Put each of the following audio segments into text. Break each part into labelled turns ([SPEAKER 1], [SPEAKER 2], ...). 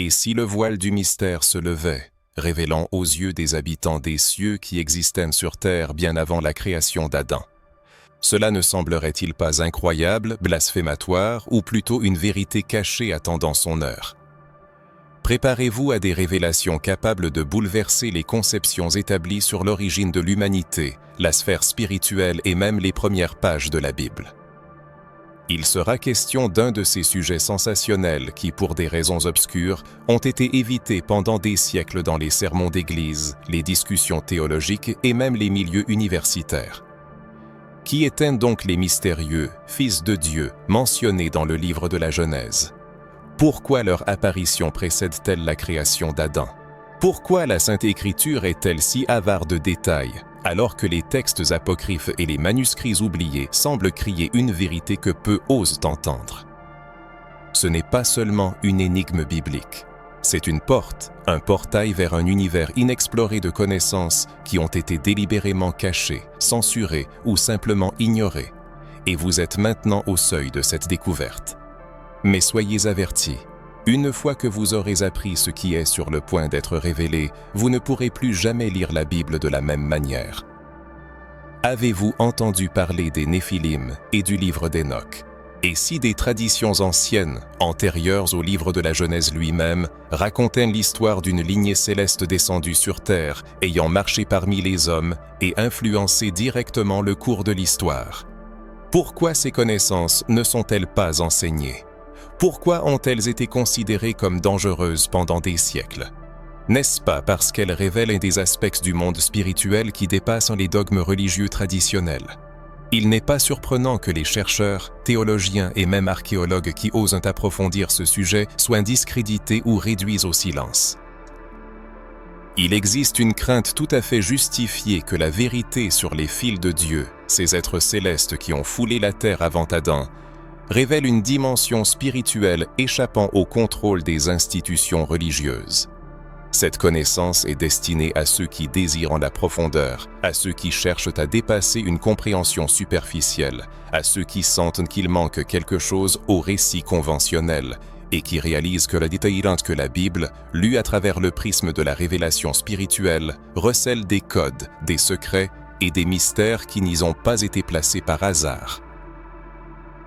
[SPEAKER 1] Et si le voile du mystère se levait, révélant aux yeux des habitants des cieux qui existaient sur terre bien avant la création d'Adam? Cela ne semblerait-il pas incroyable, blasphématoire, ou plutôt une vérité cachée attendant son heure? Préparez-vous à des révélations capables de bouleverser les conceptions établies sur l'origine de l'humanité, la sphère spirituelle et même les premières pages de la Bible. Il sera question d'un de ces sujets sensationnels qui, pour des raisons obscures, ont été évités pendant des siècles dans les sermons d'église, les discussions théologiques et même les milieux universitaires. Qui étaient donc les mystérieux, fils de Dieu, mentionnés dans le livre de la Genèse? Pourquoi leur apparition précède-t-elle la création d'Adam? Pourquoi la Sainte Écriture est-elle si avare de détails, alors que les textes apocryphes et les manuscrits oubliés semblent crier une vérité que peu osent entendre? Ce n'est pas seulement une énigme biblique. C'est une porte, un portail vers un univers inexploré de connaissances qui ont été délibérément cachées, censurées ou simplement ignorées. Et vous êtes maintenant au seuil de cette découverte. Mais soyez avertis, une fois que vous aurez appris ce qui est sur le point d'être révélé, vous ne pourrez plus jamais lire la Bible de la même manière. Avez-vous entendu parler des Néphilim et du livre d'Enoch? Et si des traditions anciennes, antérieures au livre de la Genèse lui-même, racontaient l'histoire d'une lignée céleste descendue sur terre, ayant marché parmi les hommes et influencé directement le cours de l'histoire? Pourquoi ces connaissances ne sont-elles pas enseignées? Pourquoi ont-elles été considérées comme dangereuses pendant des siècles? N'est-ce pas parce qu'elles révèlent un des aspects du monde spirituel qui dépassent les dogmes religieux traditionnels? Il n'est pas surprenant que les chercheurs, théologiens et même archéologues qui osent approfondir ce sujet soient discrédités ou réduits au silence. Il existe une crainte tout à fait justifiée que la vérité sur les fils de Dieu, ces êtres célestes qui ont foulé la terre avant Adam, révèle une dimension spirituelle échappant au contrôle des institutions religieuses. Cette connaissance est destinée à ceux qui désirent en la profondeur, à ceux qui cherchent à dépasser une compréhension superficielle, à ceux qui sentent qu'il manque quelque chose au récit conventionnel et qui réalisent que la détaillante que la Bible, lue à travers le prisme de la révélation spirituelle, recèle des codes, des secrets et des mystères qui n'y ont pas été placés par hasard.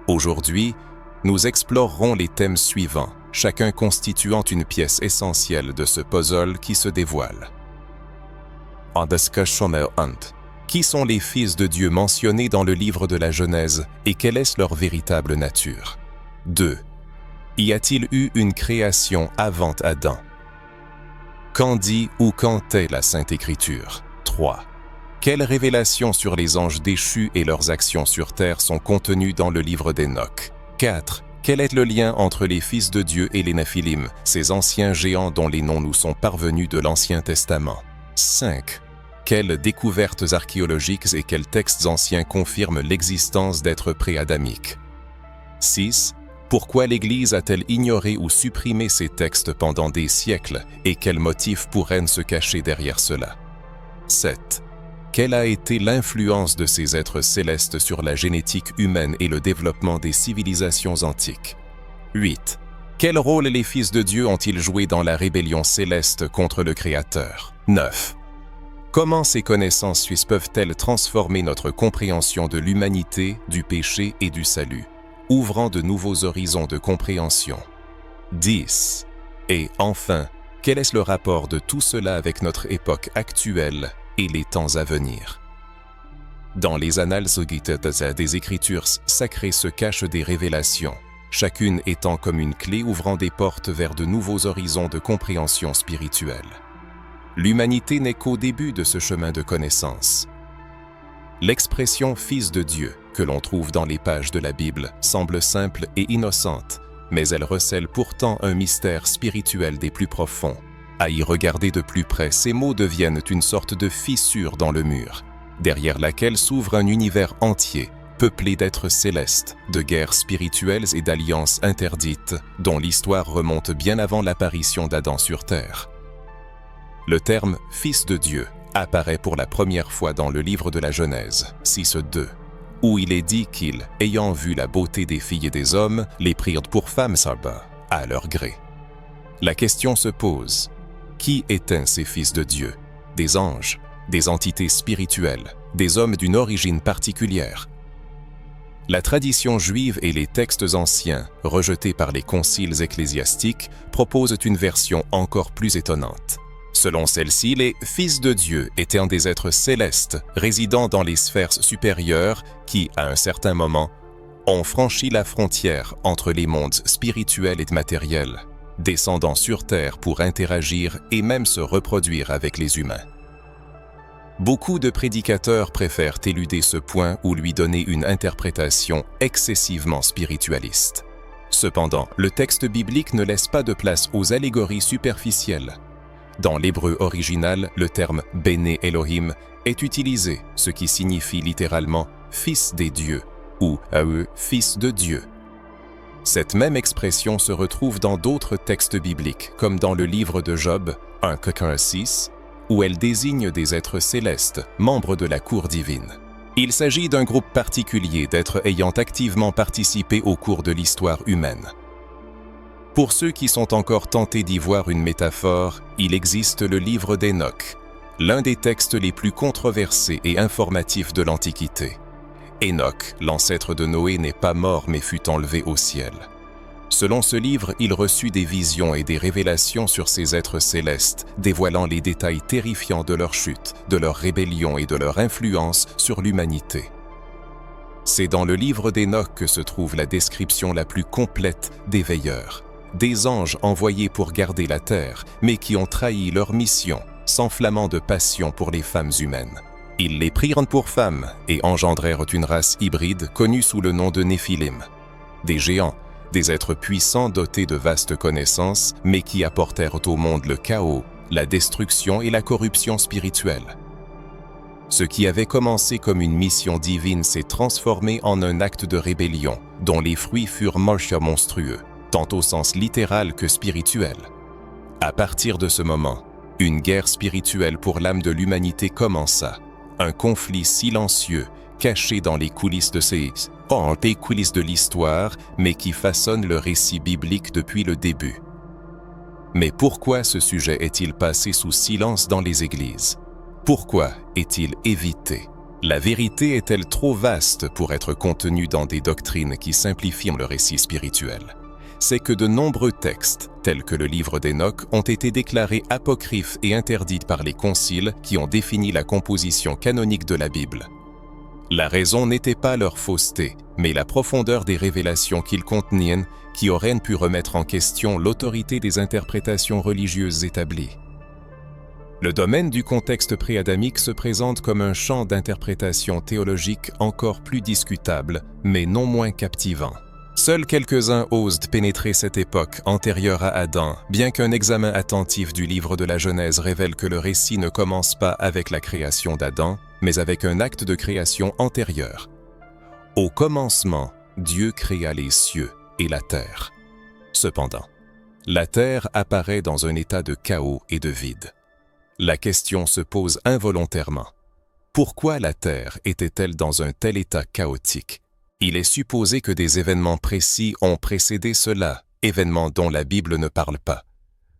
[SPEAKER 1] Aujourd'hui, nous explorerons les thèmes suivants, chacun constituant une pièce essentielle de ce puzzle qui se dévoile. Qui sont les fils de Dieu mentionnés dans le livre de la Genèse et quelle est leur véritable nature? 2. Y a-t-il eu une création avant Adam? Quand dit ou quand est la Sainte Écriture? 3. Quelles révélations sur les anges déchus et leurs actions sur terre sont contenues dans le livre d'Enoch? 4. Quel est le lien entre les fils de Dieu et les Néphilim, ces anciens géants dont les noms nous sont parvenus de l'Ancien Testament? 5. Quelles découvertes archéologiques et quels textes anciens confirment l'existence d'êtres pré-adamiques? 6. Pourquoi l'Église a-t-elle ignoré ou supprimé ces textes pendant des siècles et quels motifs pourraient se cacher derrière cela? 7. Quelle a été l'influence de ces êtres célestes sur la génétique humaine et le développement des civilisations antiques? 8. Quel rôle les fils de Dieu ont-ils joué dans la rébellion céleste contre le Créateur? 9. Comment ces connaissances suisses peuvent-elles transformer notre compréhension de l'humanité, du péché et du salut, ouvrant de nouveaux horizons de compréhension? 10. Et enfin, quel est le rapport de tout cela avec notre époque actuelle et les temps à venir? Dans les annales des Écritures sacrées se cachent des révélations, chacune étant comme une clé ouvrant des portes vers de nouveaux horizons de compréhension spirituelle. L'humanité n'est qu'au début de ce chemin de connaissance. L'expression « Fils de Dieu » que l'on trouve dans les pages de la Bible semble simple et innocente, mais elle recèle pourtant un mystère spirituel des plus profonds. À y regarder de plus près, ces mots deviennent une sorte de fissure dans le mur, derrière laquelle s'ouvre un univers entier, peuplé d'êtres célestes, de guerres spirituelles et d'alliances interdites, dont l'histoire remonte bien avant l'apparition d'Adam sur terre. Le terme « Fils de Dieu » apparaît pour la première fois dans le livre de la Genèse, 6:2, où il est dit qu'ils, ayant vu la beauté des filles et des hommes, les prirent pour femmes à leur gré. La question se pose, qui étaient ces fils de Dieu? Des anges, des entités spirituelles, des hommes d'une origine particulière? La tradition juive et les textes anciens, rejetés par les conciles ecclésiastiques, proposent une version encore plus étonnante. Selon celle-ci, les fils de Dieu étaient des êtres célestes, résidant dans les sphères supérieures qui, à un certain moment, ont franchi la frontière entre les mondes spirituels et matériels, descendant sur Terre pour interagir et même se reproduire avec les humains. Beaucoup de prédicateurs préfèrent éluder ce point ou lui donner une interprétation excessivement spiritualiste. Cependant, le texte biblique ne laisse pas de place aux allégories superficielles. Dans l'hébreu original, le terme « Béné Elohim » est utilisé, ce qui signifie littéralement « fils des dieux » ou « fils de Dieu ». Cette même expression se retrouve dans d'autres textes bibliques, comme dans le livre de Job, 1:6, où elle désigne des êtres célestes, membres de la cour divine. Il s'agit d'un groupe particulier d'êtres ayant activement participé au cours de l'histoire humaine. Pour ceux qui sont encore tentés d'y voir une métaphore, il existe le livre d'Enoch, l'un des textes les plus controversés et informatifs de l'Antiquité. Enoch, l'ancêtre de Noé, n'est pas mort mais fut enlevé au ciel. Selon ce livre, il reçut des visions et des révélations sur ces êtres célestes, dévoilant les détails terrifiants de leur chute, de leur rébellion et de leur influence sur l'humanité. C'est dans le livre d'Enoch que se trouve la description la plus complète des veilleurs, des anges envoyés pour garder la terre, mais qui ont trahi leur mission, s'enflammant de passion pour les femmes humaines. Ils les prirent pour femmes et engendrèrent une race hybride connue sous le nom de Néphilim, des géants, des êtres puissants dotés de vastes connaissances, mais qui apportèrent au monde le chaos, la destruction et la corruption spirituelle. Ce qui avait commencé comme une mission divine s'est transformé en un acte de rébellion, dont les fruits furent monstrueux, tant au sens littéral que spirituel. À partir de ce moment, une guerre spirituelle pour l'âme de l'humanité commença, un conflit silencieux, caché dans les coulisses des coulisses de l'histoire, mais qui façonne le récit biblique depuis le début. Mais pourquoi ce sujet est-il passé sous silence dans les églises? Pourquoi est-il évité? La vérité est-elle trop vaste pour être contenue dans des doctrines qui simplifient le récit spirituel? C'est que de nombreux textes, tels que le livre d'Enoch, ont été déclarés apocryphes et interdits par les conciles qui ont défini la composition canonique de la Bible. La raison n'était pas leur fausseté, mais la profondeur des révélations qu'ils contenaient qui auraient pu remettre en question l'autorité des interprétations religieuses établies. Le domaine du contexte préadamique se présente comme un champ d'interprétation théologique encore plus discutable, mais non moins captivant. Seuls quelques-uns osent pénétrer cette époque antérieure à Adam, bien qu'un examen attentif du livre de la Genèse révèle que le récit ne commence pas avec la création d'Adam, mais avec un acte de création antérieur. Au commencement, Dieu créa les cieux et la terre. Cependant, la terre apparaît dans un état de chaos et de vide. La question se pose involontairement. Pourquoi la terre était-elle dans un tel état chaotique? Il est supposé que des événements précis ont précédé cela, événements dont la Bible ne parle pas.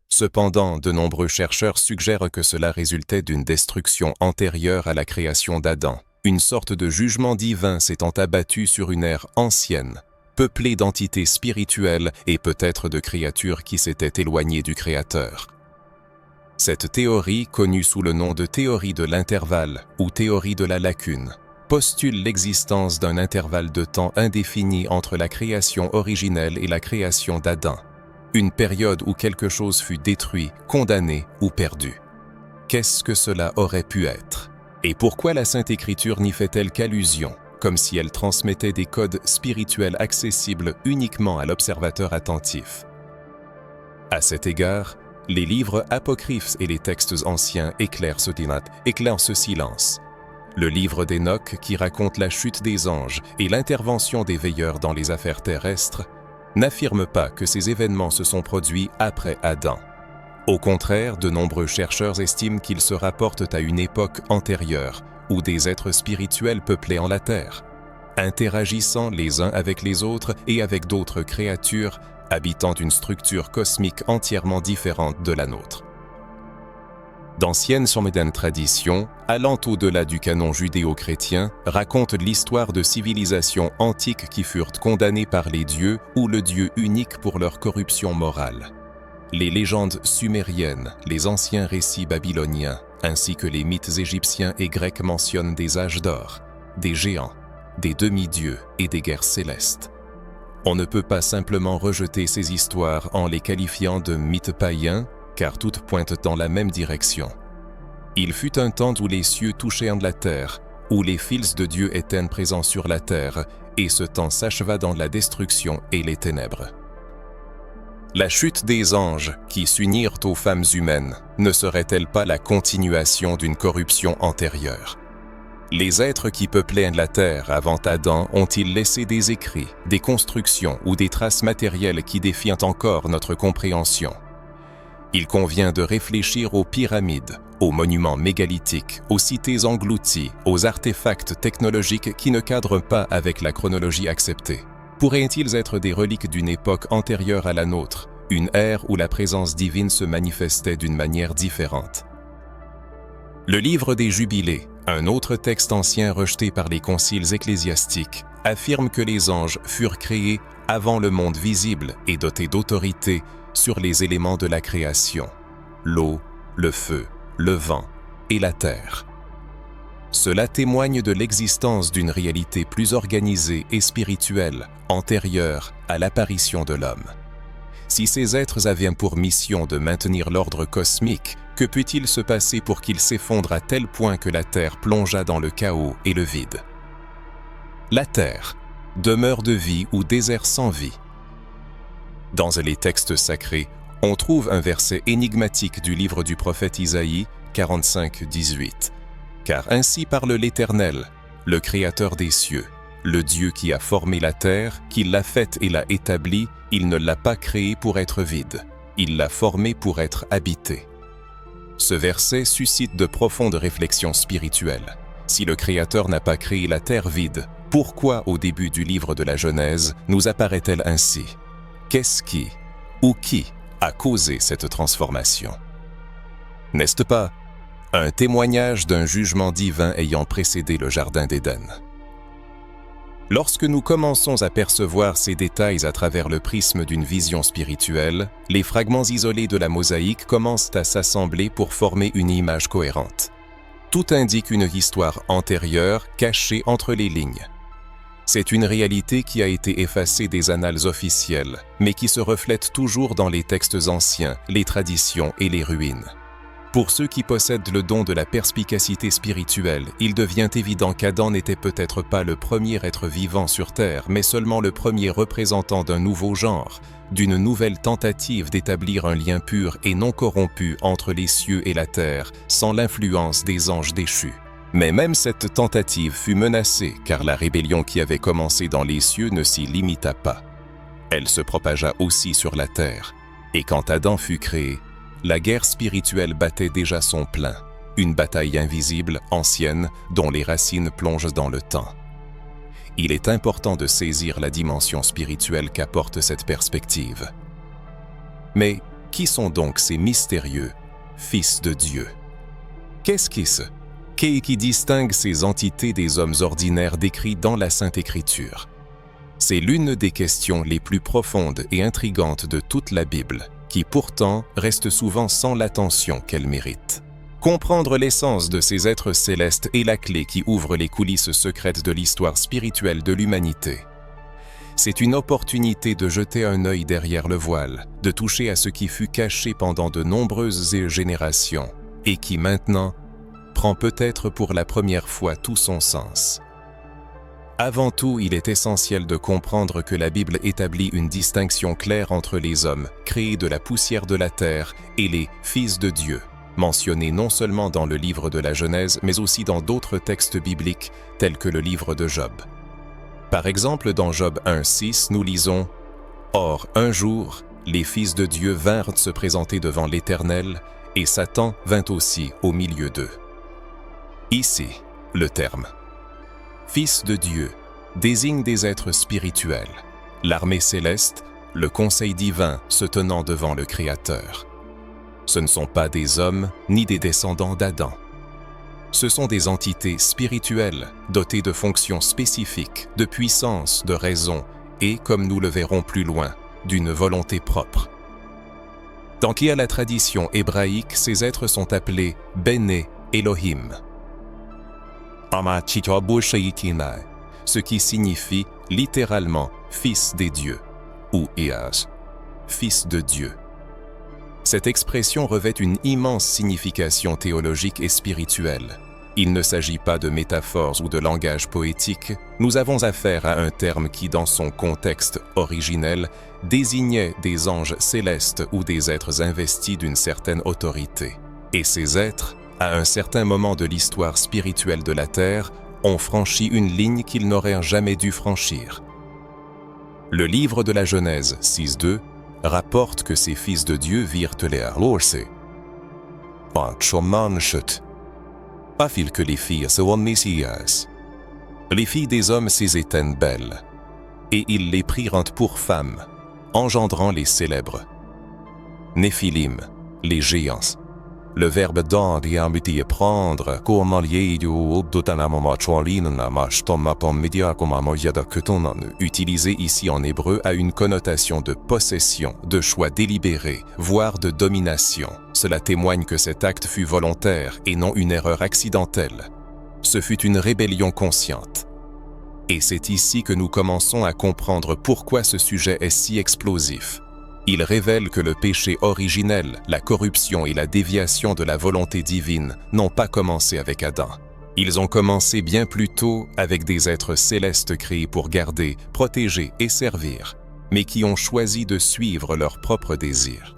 [SPEAKER 1] Cependant, de nombreux chercheurs suggèrent que cela résultait d'une destruction antérieure à la création d'Adam. Une sorte de jugement divin s'étant abattu sur une ère ancienne, peuplée d'entités spirituelles et peut-être de créatures qui s'étaient éloignées du Créateur. Cette théorie, connue sous le nom de théorie de l'intervalle ou théorie de la lacune, postule l'existence d'un intervalle de temps indéfini entre la création originelle et la création d'Adam, une période où quelque chose fut détruit, condamné ou perdu. Qu'est-ce que cela aurait pu être? Et pourquoi la Sainte Écriture n'y fait-elle qu'allusion, comme si elle transmettait des codes spirituels accessibles uniquement à l'observateur attentif? À cet égard, les livres apocryphes et les textes anciens éclairent ce silence. Le livre d'Enoch, qui raconte la chute des anges et l'intervention des veilleurs dans les affaires terrestres, n'affirme pas que ces événements se sont produits après Adam. Au contraire, de nombreux chercheurs estiment qu'ils se rapportent à une époque antérieure, où des êtres spirituels peuplaient la terre, interagissant les uns avec les autres et avec d'autres créatures, habitant une structure cosmique entièrement différente de la nôtre. D'anciennes modernes traditions, allant au-delà du canon judéo-chrétien, racontent l'histoire de civilisations antiques qui furent condamnées par les dieux ou le Dieu unique pour leur corruption morale. Les légendes sumériennes, les anciens récits babyloniens, ainsi que les mythes égyptiens et grecs mentionnent des âges d'or, des géants, des demi-dieux et des guerres célestes. On ne peut pas simplement rejeter ces histoires en les qualifiant de mythes païens, car toutes pointent dans la même direction. Il fut un temps où les cieux touchaient la terre, où les fils de Dieu étaient présents sur la terre, et ce temps s'acheva dans la destruction et les ténèbres. La chute des anges qui s'unirent aux femmes humaines ne serait-elle pas la continuation d'une corruption antérieure? Les êtres qui peuplaient la terre avant Adam ont-ils laissé des écrits, des constructions ou des traces matérielles qui défient encore notre compréhension? Il convient de réfléchir aux pyramides, aux monuments mégalithiques, aux cités englouties, aux artefacts technologiques qui ne cadrent pas avec la chronologie acceptée. Pourraient-ils être des reliques d'une époque antérieure à la nôtre, une ère où la présence divine se manifestait d'une manière différente? Le livre des Jubilés, un autre texte ancien rejeté par les conciles ecclésiastiques, affirme que les anges furent créés avant le monde visible et dotés d'autorité sur les éléments de la création, l'eau, le feu, le vent et la terre. Cela témoigne de l'existence d'une réalité plus organisée et spirituelle, antérieure à l'apparition de l'homme. Si ces êtres avaient pour mission de maintenir l'ordre cosmique, que peut-il se passer pour qu'ils s'effondrent à tel point que la Terre plongea dans le chaos et le vide? La Terre, demeure de vie ou désert sans vie. Dans les textes sacrés, on trouve un verset énigmatique du livre du prophète Isaïe, 45-18. « Car ainsi parle l'Éternel, le Créateur des cieux, le Dieu qui a formé la terre, qui l'a faite et l'a établie, il ne l'a pas créée pour être vide, il l'a formée pour être habitée. » Ce verset suscite de profondes réflexions spirituelles. Si le Créateur n'a pas créé la terre vide, pourquoi au début du livre de la Genèse nous apparaît-elle ainsi? Qu'est-ce qui, ou qui, a causé cette transformation? N'est-ce pas un témoignage d'un jugement divin ayant précédé le Jardin d'Éden? Lorsque nous commençons à percevoir ces détails à travers le prisme d'une vision spirituelle, les fragments isolés de la mosaïque commencent à s'assembler pour former une image cohérente. Tout indique une histoire antérieure cachée entre les lignes. C'est une réalité qui a été effacée des annales officielles, mais qui se reflète toujours dans les textes anciens, les traditions et les ruines. Pour ceux qui possèdent le don de la perspicacité spirituelle, il devient évident qu'Adam n'était peut-être pas le premier être vivant sur Terre, mais seulement le premier représentant d'un nouveau genre, d'une nouvelle tentative d'établir un lien pur et non corrompu entre les cieux et la terre, sans l'influence des anges déchus. Mais même cette tentative fut menacée, car la rébellion qui avait commencé dans les cieux ne s'y limita pas. Elle se propagea aussi sur la terre, et quand Adam fut créé, la guerre spirituelle battait déjà son plein, une bataille invisible, ancienne, dont les racines plongent dans le temps. Il est important de saisir la dimension spirituelle qu'apporte cette perspective. Mais qui sont donc ces mystérieux fils de Dieu? Qu'est-ce qui distingue ces entités des hommes ordinaires décrits dans la Sainte Écriture? C'est l'une des questions les plus profondes et intrigantes de toute la Bible, qui pourtant reste souvent sans l'attention qu'elle mérite. Comprendre l'essence de ces êtres célestes est la clé qui ouvre les coulisses secrètes de l'histoire spirituelle de l'humanité. C'est une opportunité de jeter un œil derrière le voile, de toucher à ce qui fut caché pendant de nombreuses générations et qui maintenant prend peut-être pour la première fois tout son sens. Avant tout, il est essentiel de comprendre que la Bible établit une distinction claire entre les hommes, créés de la poussière de la terre, et les « fils de Dieu », mentionnés non seulement dans le livre de la Genèse, mais aussi dans d'autres textes bibliques, tels que le livre de Job. Par exemple, dans Job 1:6, nous lisons « Or, un jour, les fils de Dieu vinrent se présenter devant l'Éternel, et Satan vint aussi au milieu d'eux. » Ici, le terme « fils de Dieu » désigne des êtres spirituels, l'armée céleste, le conseil divin se tenant devant le Créateur. Ce ne sont pas des hommes ni des descendants d'Adam. Ce sont des entités spirituelles dotées de fonctions spécifiques, de puissance, de raison et, comme nous le verrons plus loin, d'une volonté propre. Dans qui à la tradition hébraïque, ces êtres sont appelés Béné Elohim, ce qui signifie littéralement « fils des dieux » ou « Eaz », fils de Dieu. Cette expression revêt une immense signification théologique et spirituelle. Il ne s'agit pas de métaphores ou de langage poétique, nous avons affaire à un terme qui, dans son contexte originel, désignait des anges célestes ou des êtres investis d'une certaine autorité. Et ces êtres, à un certain moment de l'histoire spirituelle de la Terre, ont franchi une ligne qu'ils n'auraient jamais dû franchir. Le livre de la Genèse 6.2 rapporte que ces fils de Dieu virent les arlorse. Que les filles seront messias. Les filles des hommes ces étaient belles, et ils les prirent pour femmes, engendrant les célèbres. Néphilim, les géants. Le verbe dans diamiti prendre, utilisé ici en hébreu a une connotation de possession, de choix délibéré, voire de domination. Cela témoigne que cet acte fut volontaire et non une erreur accidentelle. Ce fut une rébellion consciente. Et c'est ici que nous commençons à comprendre pourquoi ce sujet est si explosif. Il révèle que le péché originel, la corruption et la déviation de la volonté divine n'ont pas commencé avec Adam. Ils ont commencé bien plus tôt avec des êtres célestes créés pour garder, protéger et servir, mais qui ont choisi de suivre leurs propres désirs.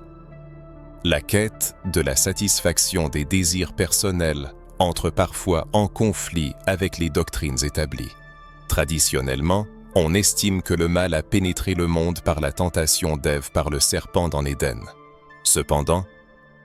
[SPEAKER 1] La quête de la satisfaction des désirs personnels entre parfois en conflit avec les doctrines établies. Traditionnellement, on estime que le mal a pénétré le monde par la tentation d'Ève par le serpent dans l'Éden. Cependant,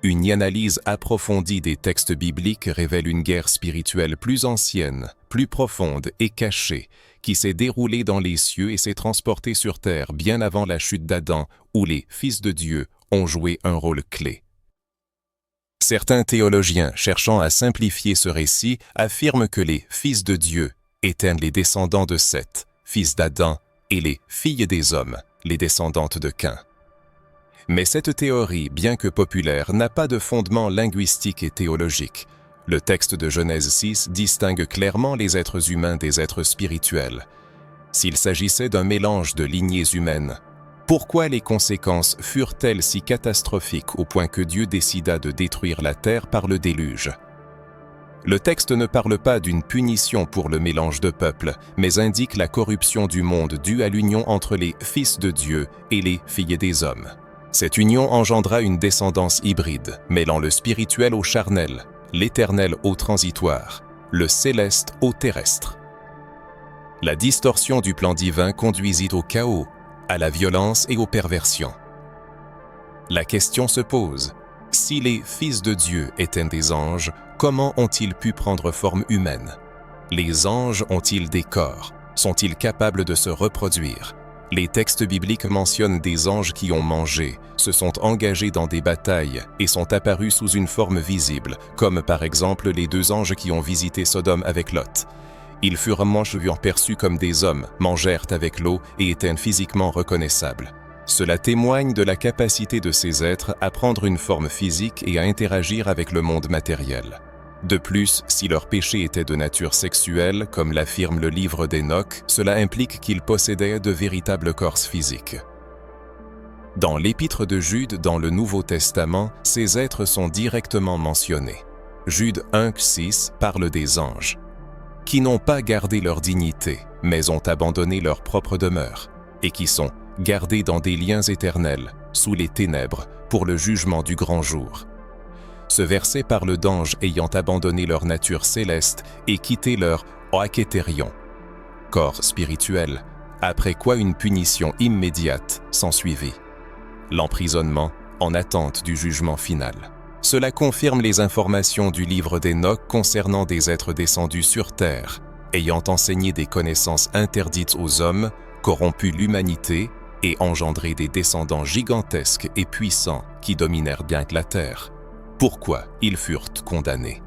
[SPEAKER 1] une analyse approfondie des textes bibliques révèle une guerre spirituelle plus ancienne, plus profonde et cachée, qui s'est déroulée dans les cieux et s'est transportée sur terre bien avant la chute d'Adam, où les fils de Dieu ont joué un rôle clé. Certains théologiens, cherchant à simplifier ce récit, affirment que les fils de Dieu étaient les descendants de Seth, fils d'Adam, et les filles des hommes, les descendantes de Cain. Mais cette théorie, bien que populaire, n'a pas de fondement linguistique et théologique. Le texte de Genèse 6 distingue clairement les êtres humains des êtres spirituels. S'il s'agissait d'un mélange de lignées humaines, pourquoi les conséquences furent-elles si catastrophiques au point que Dieu décida de détruire la terre par le déluge ? Le texte ne parle pas d'une punition pour le mélange de peuples, mais indique la corruption du monde due à l'union entre les fils de Dieu et les filles des hommes. Cette union engendra une descendance hybride, mêlant le spirituel au charnel, l'éternel au transitoire, le céleste au terrestre. La distorsion du plan divin conduisit au chaos, à la violence et aux perversions. La question se pose, si les fils de Dieu étaient des anges, comment ont-ils pu prendre forme humaine? Les anges ont-ils des corps? Sont-ils capables de se reproduire? Les textes bibliques mentionnent des anges qui ont mangé, se sont engagés dans des batailles et sont apparus sous une forme visible, comme par exemple les 2 anges qui ont visité Sodome avec Lot. Ils furent perçus comme des hommes, mangèrent avec l'eau et étaient physiquement reconnaissables. Cela témoigne de la capacité de ces êtres à prendre une forme physique et à interagir avec le monde matériel. De plus, si leur péché était de nature sexuelle, comme l'affirme le livre d'Enoch, cela implique qu'ils possédaient de véritables corps physiques. Dans l'épître de Jude dans le Nouveau Testament, ces êtres sont directement mentionnés. Jude 1,6 parle des anges, qui n'ont pas gardé leur dignité, mais ont abandonné leur propre demeure, et qui sont gardés dans des liens éternels, sous les ténèbres, pour le jugement du grand jour. Ce verset parle d'anges ayant abandonné leur nature céleste et quitté leur oakétérion, corps spirituel, après quoi une punition immédiate s'ensuivit. L'emprisonnement en attente du jugement final. Cela confirme les informations du livre d'Enoch concernant des êtres descendus sur terre, ayant enseigné des connaissances interdites aux hommes, corrompu l'humanité et engendré des descendants gigantesques et puissants qui dominèrent bien la terre. Pourquoi ils furent condamnés?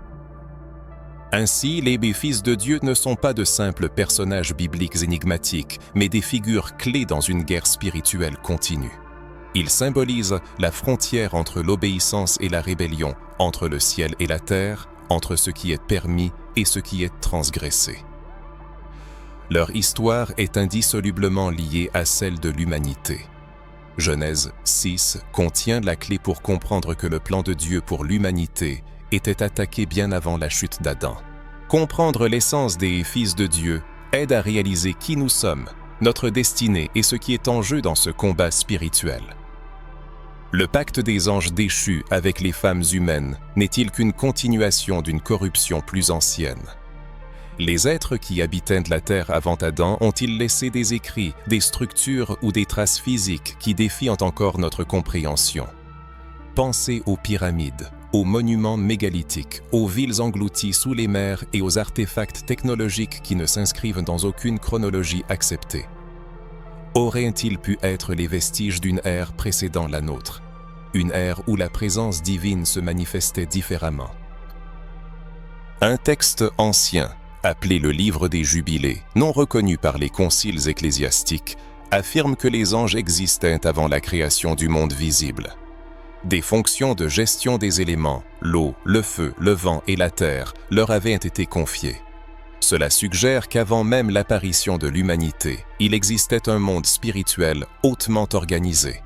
[SPEAKER 1] Ainsi, les fils de Dieu ne sont pas de simples personnages bibliques énigmatiques, mais des figures clés dans une guerre spirituelle continue. Ils symbolisent la frontière entre l'obéissance et la rébellion, entre le ciel et la terre, entre ce qui est permis et ce qui est transgressé. Leur histoire est indissolublement liée à celle de l'humanité. Genèse 6 contient la clé pour comprendre que le plan de Dieu pour l'humanité était attaqué bien avant la chute d'Adam. Comprendre l'essence des fils de Dieu aide à réaliser qui nous sommes, notre destinée et ce qui est en jeu dans ce combat spirituel. Le pacte des anges déchus avec les femmes humaines n'est-il qu'une continuation d'une corruption plus ancienne? Les êtres qui habitaient la terre avant Adam ont-ils laissé des écrits, des structures ou des traces physiques qui défient encore notre compréhension? Pensez aux pyramides, aux monuments mégalithiques, aux villes englouties sous les mers et aux artefacts technologiques qui ne s'inscrivent dans aucune chronologie acceptée. Auraient-ils pu être les vestiges d'une ère précédant la nôtre, une ère où la présence divine se manifestait différemment? Un texte ancien, appelé le Livre des Jubilés, non reconnu par les conciles ecclésiastiques, affirme que les anges existaient avant la création du monde visible. Des fonctions de gestion des éléments, l'eau, le feu, le vent et la terre, leur avaient été confiées. Cela suggère qu'avant même l'apparition de l'humanité, il existait un monde spirituel hautement organisé.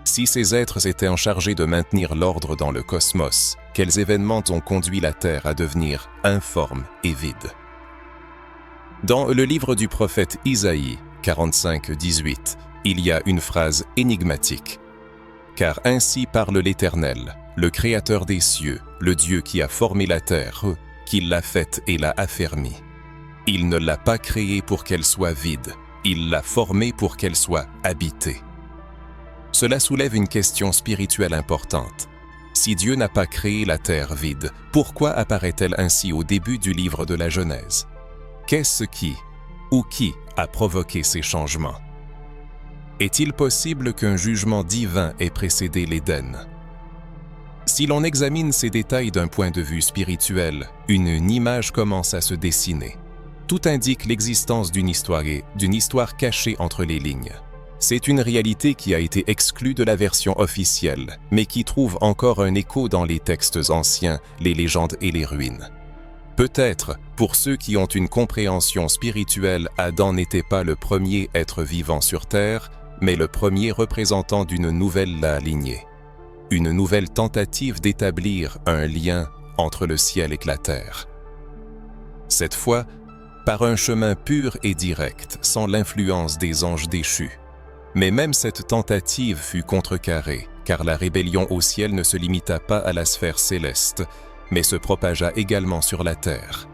[SPEAKER 1] Si ces êtres étaient chargés de maintenir l'ordre dans le cosmos, quels événements ont conduit la Terre à devenir informe et vide? Dans le livre du prophète Isaïe, 45-18, il y a une phrase énigmatique. « Car ainsi parle l'Éternel, le Créateur des cieux, le Dieu qui a formé la terre, qui l'a faite et l'a affermie. Il ne l'a pas créée pour qu'elle soit vide, il l'a formée pour qu'elle soit habitée. » Cela soulève une question spirituelle importante. Si Dieu n'a pas créé la terre vide, pourquoi apparaît-elle ainsi au début du livre de la Genèse? Qu'est-ce qui a provoqué ces changements? Est-il possible qu'un jugement divin ait précédé l'Éden? Si l'on examine ces détails d'un point de vue spirituel, une image commence à se dessiner. Tout indique l'existence d'une histoire cachée entre les lignes. C'est une réalité qui a été exclue de la version officielle, mais qui trouve encore un écho dans les textes anciens, les légendes et les ruines. Peut-être, pour ceux qui ont une compréhension spirituelle, Adam n'était pas le premier être vivant sur Terre, mais le premier représentant d'une nouvelle lignée. Une nouvelle tentative d'établir un lien entre le ciel et la terre. Cette fois, par un chemin pur et direct, sans l'influence des anges déchus. Mais même cette tentative fut contrecarrée, car la rébellion au ciel ne se limita pas à la sphère céleste, mais se propagea également sur la terre.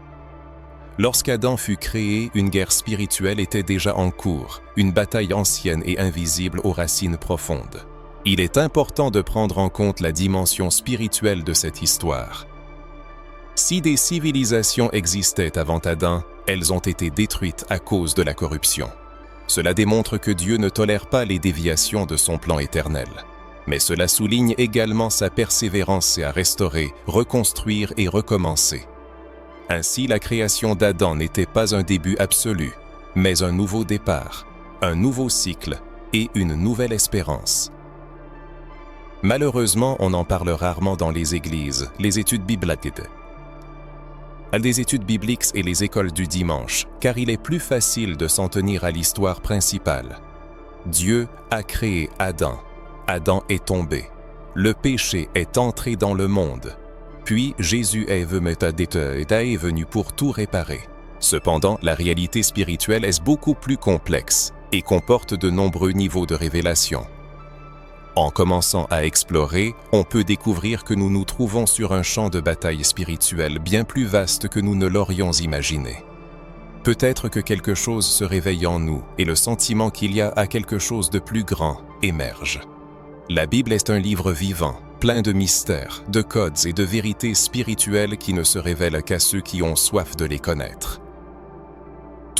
[SPEAKER 1] Lorsqu'Adam fut créé, une guerre spirituelle était déjà en cours, une bataille ancienne et invisible aux racines profondes. Il est important de prendre en compte la dimension spirituelle de cette histoire. Si des civilisations existaient avant Adam, elles ont été détruites à cause de la corruption. Cela démontre que Dieu ne tolère pas les déviations de son plan éternel. Mais cela souligne également sa persévérance à restaurer, reconstruire et recommencer. Ainsi, la création d'Adam n'était pas un début absolu, mais un nouveau départ, un nouveau cycle et une nouvelle espérance. Malheureusement, on en parle rarement dans les églises, les études bibliques et les écoles du dimanche, car il est plus facile de s'en tenir à l'histoire principale. Dieu a créé Adam. Adam est tombé. Le péché est entré dans le monde. Puis Jésus est venu pour tout réparer. Cependant, la réalité spirituelle est beaucoup plus complexe et comporte de nombreux niveaux de révélation. En commençant à explorer, on peut découvrir que nous nous trouvons sur un champ de bataille spirituelle bien plus vaste que nous ne l'aurions imaginé. Peut-être que quelque chose se réveille en nous et le sentiment qu'il y a à quelque chose de plus grand émerge. La Bible est un livre vivant, plein de mystères, de codes et de vérités spirituelles qui ne se révèlent qu'à ceux qui ont soif de les connaître.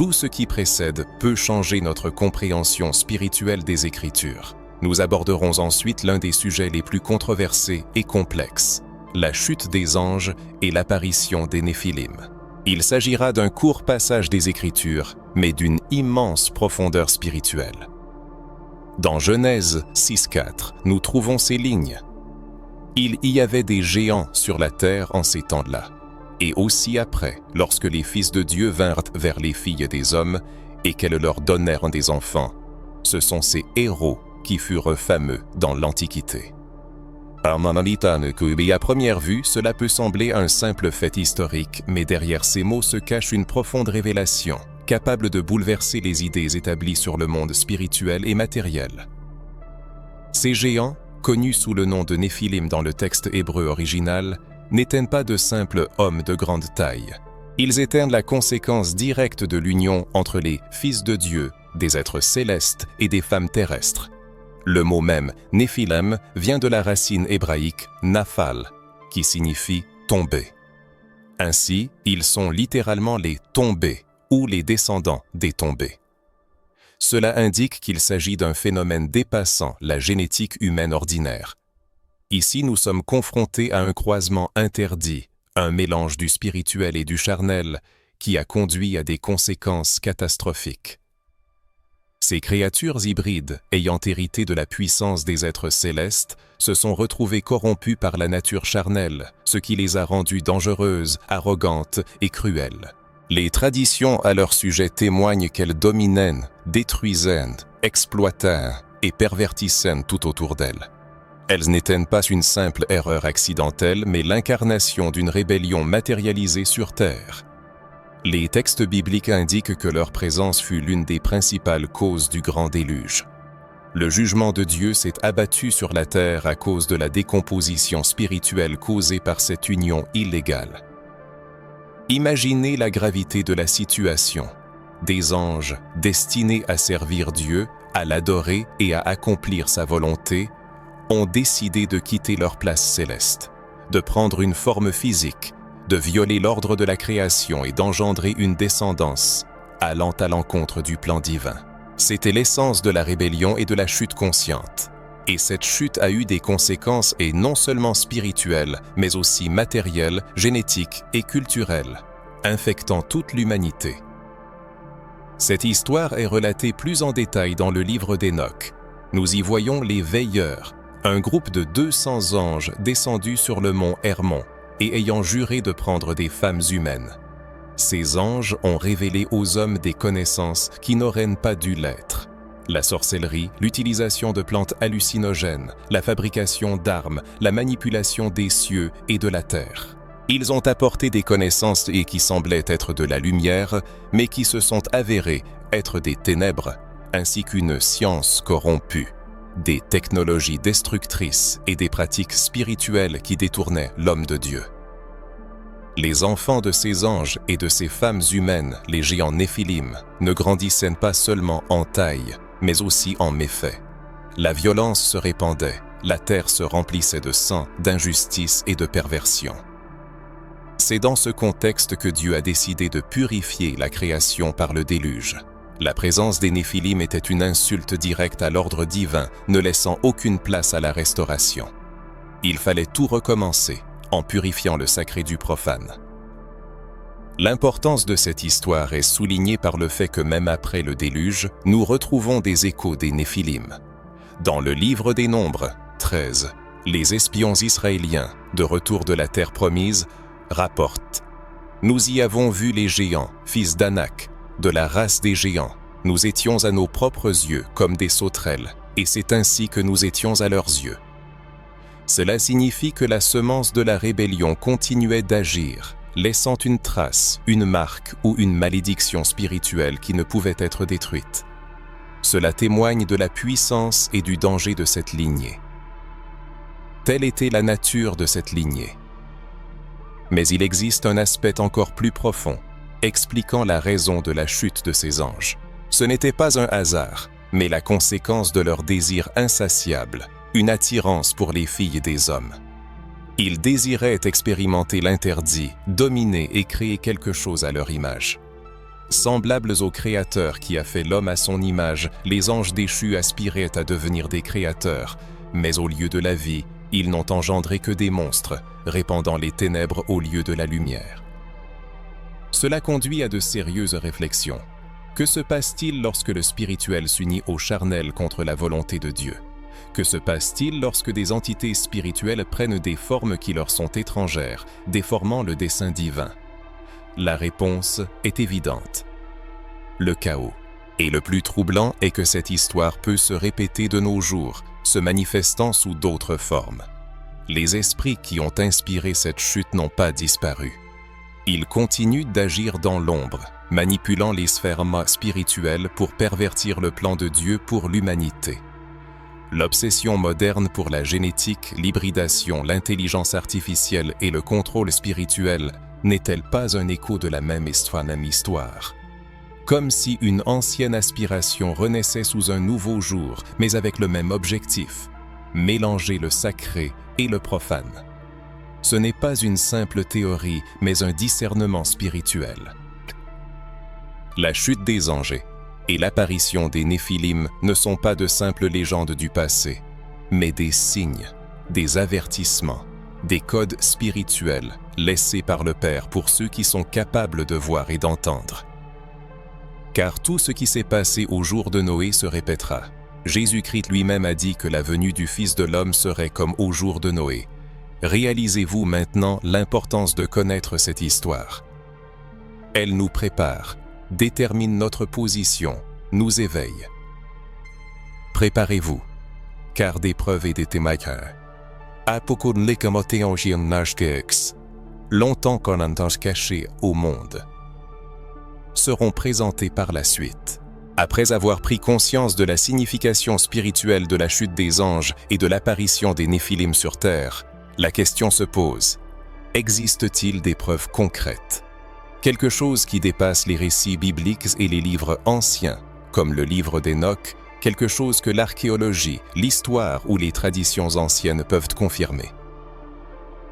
[SPEAKER 1] Tout ce qui précède peut changer notre compréhension spirituelle des Écritures. Nous aborderons ensuite l'un des sujets les plus controversés et complexes, la chute des anges et l'apparition des Néphilim. Il s'agira d'un court passage des Écritures, mais d'une immense profondeur spirituelle. Dans Genèse 6.4, nous trouvons ces lignes. « Il y avait des géants sur la terre en ces temps-là, et aussi après, lorsque les fils de Dieu vinrent vers les filles des hommes, et qu'elles leur donnèrent des enfants. Ce sont ces héros qui furent fameux dans l'Antiquité. » À première vue, cela peut sembler un simple fait historique, mais derrière ces mots se cache une profonde révélation, capable de bouleverser les idées établies sur le monde spirituel et matériel. Ces géants, connus sous le nom de Néphilim dans le texte hébreu original, n'étaient pas de simples hommes de grande taille. Ils étaient la conséquence directe de l'union entre les fils de Dieu, des êtres célestes et des femmes terrestres. Le mot même, Néphilim, vient de la racine hébraïque Naphal, qui signifie « tomber ». Ainsi, ils sont littéralement les tombés ou les descendants des tombés. Cela indique qu'il s'agit d'un phénomène dépassant la génétique humaine ordinaire. Ici, nous sommes confrontés à un croisement interdit, un mélange du spirituel et du charnel, qui a conduit à des conséquences catastrophiques. Ces créatures hybrides, ayant hérité de la puissance des êtres célestes, se sont retrouvées corrompues par la nature charnelle, ce qui les a rendues dangereuses, arrogantes et cruelles. Les traditions à leur sujet témoignent qu'elles dominaient, détruisaient, exploitaient et pervertissaient tout autour d'elles. Elles n'étaient pas une simple erreur accidentelle, mais l'incarnation d'une rébellion matérialisée sur terre. Les textes bibliques indiquent que leur présence fut l'une des principales causes du grand déluge. Le jugement de Dieu s'est abattu sur la terre à cause de la décomposition spirituelle causée par cette union illégale. Imaginez la gravité de la situation. Des anges destinés à servir Dieu, à l'adorer et à accomplir sa volonté, ont décidé de quitter leur place céleste, de prendre une forme physique, de violer l'ordre de la création et d'engendrer une descendance, allant à l'encontre du plan divin. C'était l'essence de la rébellion et de la chute consciente. Et cette chute a eu des conséquences et non seulement spirituelles, mais aussi matérielles, génétiques et culturelles, infectant toute l'humanité. Cette histoire est relatée plus en détail dans le livre d'Hénoch. Nous y voyons les veilleurs, un groupe de 200 anges descendus sur le mont Hermon, et ayant juré de prendre des femmes humaines. Ces anges ont révélé aux hommes des connaissances qui n'auraient pas dû l'être. La sorcellerie, l'utilisation de plantes hallucinogènes, la fabrication d'armes, la manipulation des cieux et de la terre. Ils ont apporté des connaissances qui semblaient être de la lumière, mais qui se sont avérées être des ténèbres, ainsi qu'une science corrompue, des technologies destructrices et des pratiques spirituelles qui détournaient l'homme de Dieu. Les enfants de ces anges et de ces femmes humaines, les géants Néphilim, ne grandissaient pas seulement en taille, mais aussi en méfaits. La violence se répandait, la terre se remplissait de sang, d'injustice et de perversion. C'est dans ce contexte que Dieu a décidé de purifier la création par le déluge. La présence des Néphilim était une insulte directe à l'ordre divin, ne laissant aucune place à la restauration. Il fallait tout recommencer, en purifiant le sacré du profane. L'importance de cette histoire est soulignée par le fait que même après le déluge, nous retrouvons des échos des Néphilim. Dans le livre des Nombres, 13, les espions israéliens, de retour de la terre promise, rapportent « Nous y avons vu les géants, fils d'Anak, de la race des géants. Nous étions à nos propres yeux comme des sauterelles, et c'est ainsi que nous étions à leurs yeux. » Cela signifie que la semence de la rébellion continuait d'agir, laissant une trace, une marque ou une malédiction spirituelle qui ne pouvait être détruite. Cela témoigne de la puissance et du danger de cette lignée. Telle était la nature de cette lignée. Mais il existe un aspect encore plus profond, expliquant la raison de la chute de ces anges. Ce n'était pas un hasard, mais la conséquence de leur désir insatiable, une attirance pour les filles des hommes. Ils désiraient expérimenter l'interdit, dominer et créer quelque chose à leur image. Semblables au Créateur qui a fait l'homme à son image, les anges déchus aspiraient à devenir des créateurs, mais au lieu de la vie, ils n'ont engendré que des monstres, répandant les ténèbres au lieu de la lumière. Cela conduit à de sérieuses réflexions. Que se passe-t-il lorsque le spirituel s'unit au charnel contre la volonté de Dieu? Que se passe-t-il lorsque des entités spirituelles prennent des formes qui leur sont étrangères, déformant le dessein divin? La réponse est évidente. Le chaos. Et le plus troublant est que cette histoire peut se répéter de nos jours, se manifestant sous d'autres formes. Les esprits qui ont inspiré cette chute n'ont pas disparu. Ils continuent d'agir dans l'ombre, manipulant les sphères spirituelles pour pervertir le plan de Dieu pour l'humanité. L'obsession moderne pour la génétique, l'hybridation, l'intelligence artificielle et le contrôle spirituel n'est-elle pas un écho de la même histoire? Comme si une ancienne aspiration renaissait sous un nouveau jour, mais avec le même objectif, mélanger le sacré et le profane. Ce n'est pas une simple théorie, mais un discernement spirituel. La chute des anges et l'apparition des Néphilim ne sont pas de simples légendes du passé, mais des signes, des avertissements, des codes spirituels laissés par le Père pour ceux qui sont capables de voir et d'entendre. Car tout ce qui s'est passé au jour de Noé se répétera. Jésus-Christ lui-même a dit que la venue du Fils de l'homme serait comme au jour de Noé. Réalisez-vous maintenant l'importance de connaître cette histoire. Elle nous prépare, détermine notre position, nous éveille. Préparez-vous, car des preuves et des témoignages. Longtemps qu'on entend caché au monde, seront présentés par la suite. Après avoir pris conscience de la signification spirituelle de la chute des anges et de l'apparition des Néphilim sur terre, la question se pose, existe-t-il des preuves concrètes? Quelque chose qui dépasse les récits bibliques et les livres anciens, comme le livre d'Enoch, quelque chose que l'archéologie, l'histoire ou les traditions anciennes peuvent confirmer.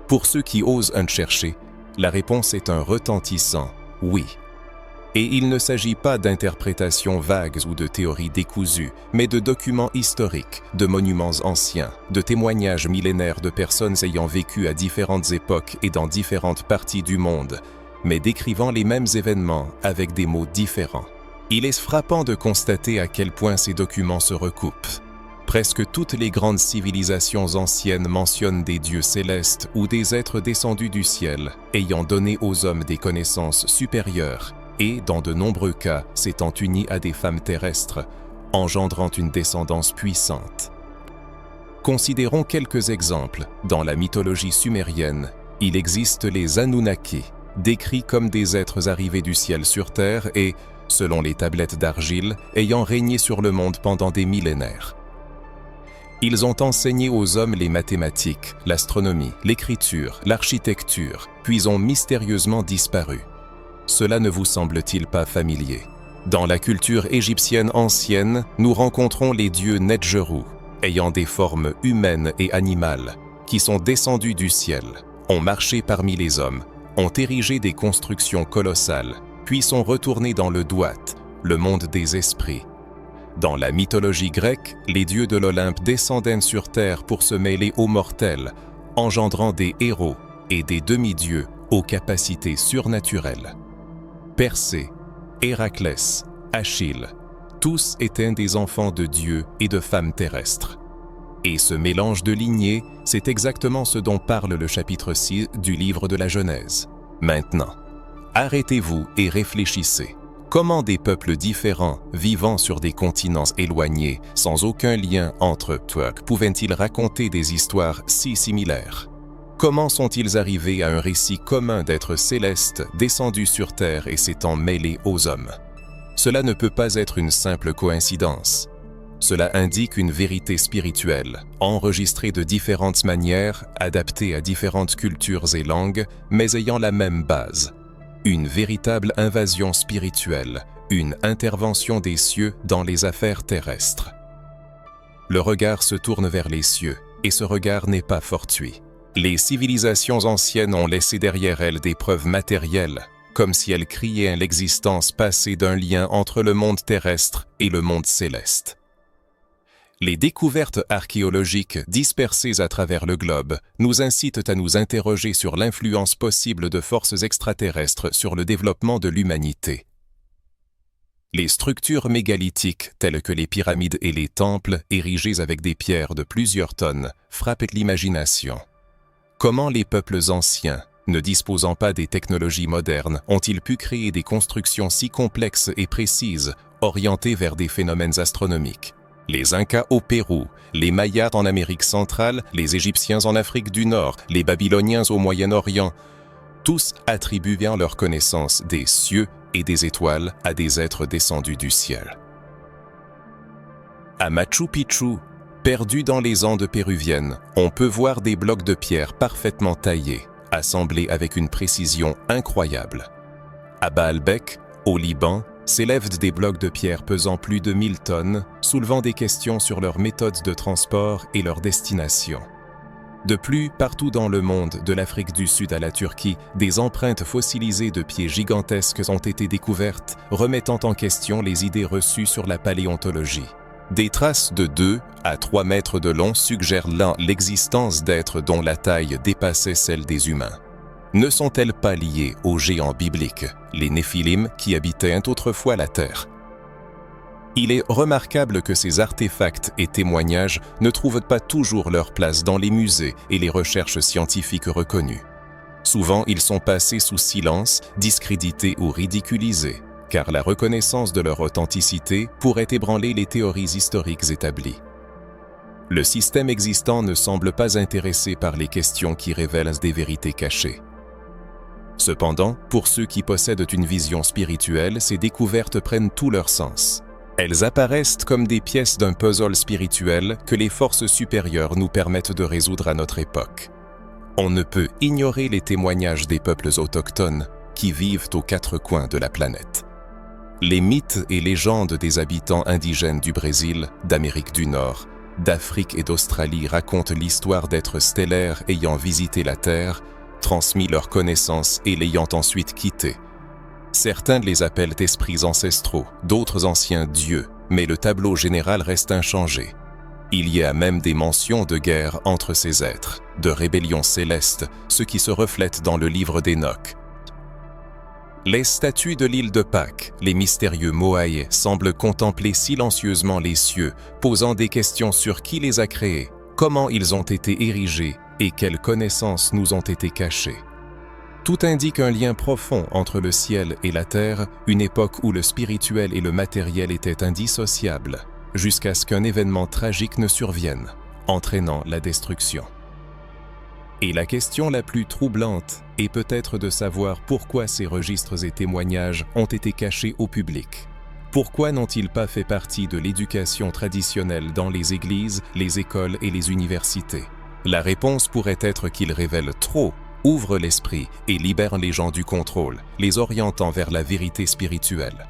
[SPEAKER 1] Pour ceux qui osent en chercher, la réponse est un retentissant « oui ». Et il ne s'agit pas d'interprétations vagues ou de théories décousues, mais de documents historiques, de monuments anciens, de témoignages millénaires de personnes ayant vécu à différentes époques et dans différentes parties du monde, mais décrivant les mêmes événements avec des mots différents. Il est frappant de constater à quel point ces documents se recoupent. Presque toutes les grandes civilisations anciennes mentionnent des dieux célestes ou des êtres descendus du ciel, ayant donné aux hommes des connaissances supérieures et, dans de nombreux cas, s'étant unis à des femmes terrestres, engendrant une descendance puissante. Considérons quelques exemples. Dans la mythologie sumérienne, il existe les Anunnaki, décrits comme des êtres arrivés du ciel sur terre et, selon les tablettes d'argile, ayant régné sur le monde pendant des millénaires. Ils ont enseigné aux hommes les mathématiques, l'astronomie, l'écriture, l'architecture, puis ont mystérieusement disparu. Cela ne vous semble-t-il pas familier? Dans la culture égyptienne ancienne, nous rencontrons les dieux Nedjeru, ayant des formes humaines et animales, qui sont descendus du ciel, ont marché parmi les hommes, ont érigé des constructions colossales, puis sont retournés dans le Duat, le monde des esprits. Dans la mythologie grecque, les dieux de l'Olympe descendaient sur terre pour se mêler aux mortels, engendrant des héros et des demi-dieux aux capacités surnaturelles. Persée, Héraclès, Achille, tous étaient des enfants de dieux et de femmes terrestres. Et ce mélange de lignées, c'est exactement ce dont parle le chapitre 6 du livre de la Genèse. Maintenant, arrêtez-vous et réfléchissez. Comment des peuples différents, vivant sur des continents éloignés, sans aucun lien entre eux, pouvaient-ils raconter des histoires si similaires? Comment sont-ils arrivés à un récit commun d'êtres célestes descendus sur terre et s'étant mêlés aux hommes? Cela ne peut pas être une simple coïncidence. Cela indique une vérité spirituelle, enregistrée de différentes manières, adaptée à différentes cultures et langues, mais ayant la même base. Une véritable invasion spirituelle, une intervention des cieux dans les affaires terrestres. Le regard se tourne vers les cieux, et ce regard n'est pas fortuit. Les civilisations anciennes ont laissé derrière elles des preuves matérielles, comme si elles criaient l'existence passée d'un lien entre le monde terrestre et le monde céleste. Les découvertes archéologiques dispersées à travers le globe nous incitent à nous interroger sur l'influence possible de forces extraterrestres sur le développement de l'humanité. Les structures mégalithiques, telles que les pyramides et les temples, érigés avec des pierres de plusieurs tonnes, frappent l'imagination. Comment les peuples anciens, ne disposant pas des technologies modernes, ont-ils pu créer des constructions si complexes et précises, orientées vers des phénomènes astronomiques? Les Incas au Pérou, les Mayas en Amérique centrale, les Égyptiens en Afrique du Nord, les Babyloniens au Moyen-Orient, tous attribuent bien leur connaissance des cieux et des étoiles à des êtres descendus du ciel. À Machu Picchu, perdu dans les Andes péruviennes, on peut voir des blocs de pierre parfaitement taillés, assemblés avec une précision incroyable. À Baalbek, au Liban, s'élèvent des blocs de pierre pesant plus de 1000 tonnes, soulevant des questions sur leur méthode de transport et leur destination. De plus, partout dans le monde, de l'Afrique du Sud à la Turquie, des empreintes fossilisées de pieds gigantesques ont été découvertes, remettant en question les idées reçues sur la paléontologie. Des traces de 2 à 3 mètres de long suggèrent là l'existence d'êtres dont la taille dépassait celle des humains. Ne sont-elles pas liées aux géants bibliques, les Néphilim qui habitaient autrefois la terre? Il est remarquable que ces artefacts et témoignages ne trouvent pas toujours leur place dans les musées et les recherches scientifiques reconnues. Souvent, ils sont passés sous silence, discrédités ou ridiculisés, car la reconnaissance de leur authenticité pourrait ébranler les théories historiques établies. Le système existant ne semble pas intéressé par les questions qui révèlent des vérités cachées. Cependant, pour ceux qui possèdent une vision spirituelle, ces découvertes prennent tout leur sens. Elles apparaissent comme des pièces d'un puzzle spirituel que les forces supérieures nous permettent de résoudre à notre époque. On ne peut ignorer les témoignages des peuples autochtones qui vivent aux 4 coins de la planète. Les mythes et légendes des habitants indigènes du Brésil, d'Amérique du Nord, d'Afrique et d'Australie racontent l'histoire d'êtres stellaires ayant visité la Terre, transmis leurs connaissances et l'ayant ensuite quitté. Certains les appellent esprits ancestraux, d'autres anciens dieux, mais le tableau général reste inchangé. Il y a même des mentions de guerre entre ces êtres, de rébellions célestes, ce qui se reflète dans le livre d'Enoch. Les statues de l'île de Pâques, les mystérieux Moai, semblent contempler silencieusement les cieux, posant des questions sur qui les a créés, comment ils ont été érigés et quelles connaissances nous ont été cachées. Tout indique un lien profond entre le ciel et la terre, une époque où le spirituel et le matériel étaient indissociables, jusqu'à ce qu'un événement tragique ne survienne, entraînant la destruction. Et la question la plus troublante est peut-être de savoir pourquoi ces registres et témoignages ont été cachés au public. Pourquoi n'ont-ils pas fait partie de l'éducation traditionnelle dans les églises, les écoles et les universités? La réponse pourrait être qu'ils révèlent trop, ouvrent l'esprit et libèrent les gens du contrôle, les orientant vers la vérité spirituelle.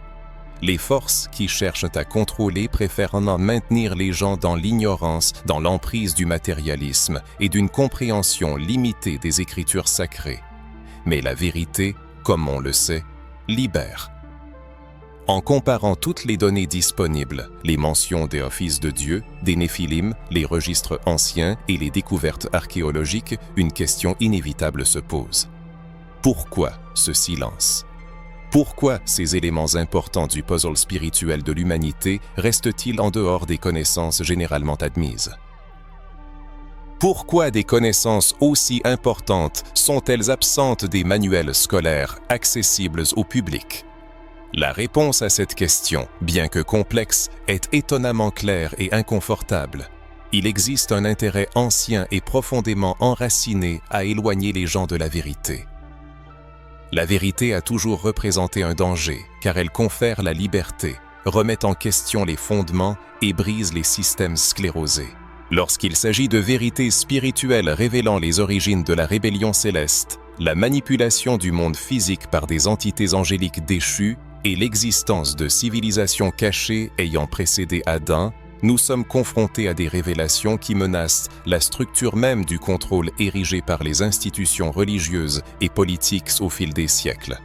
[SPEAKER 1] Les forces qui cherchent à contrôler préfèrent en maintenir les gens dans l'ignorance, dans l'emprise du matérialisme et d'une compréhension limitée des Écritures sacrées. Mais la vérité, comme on le sait, libère. En comparant toutes les données disponibles, les mentions des offices de Dieu, des Néphilim, les registres anciens et les découvertes archéologiques, une question inévitable se pose. Pourquoi ce silence? Pourquoi ces éléments importants du puzzle spirituel de l'humanité restent-ils en dehors des connaissances généralement admises? Pourquoi des connaissances aussi importantes sont-elles absentes des manuels scolaires accessibles au public? La réponse à cette question, bien que complexe, est étonnamment claire et inconfortable. Il existe un intérêt ancien et profondément enraciné à éloigner les gens de la vérité. La vérité a toujours représenté un danger, car elle confère la liberté, remet en question les fondements et brise les systèmes sclérosés. Lorsqu'il s'agit de vérités spirituelles révélant les origines de la rébellion céleste, la manipulation du monde physique par des entités angéliques déchues et l'existence de civilisations cachées ayant précédé Adam, nous sommes confrontés à des révélations qui menacent la structure même du contrôle érigé par les institutions religieuses et politiques au fil des siècles.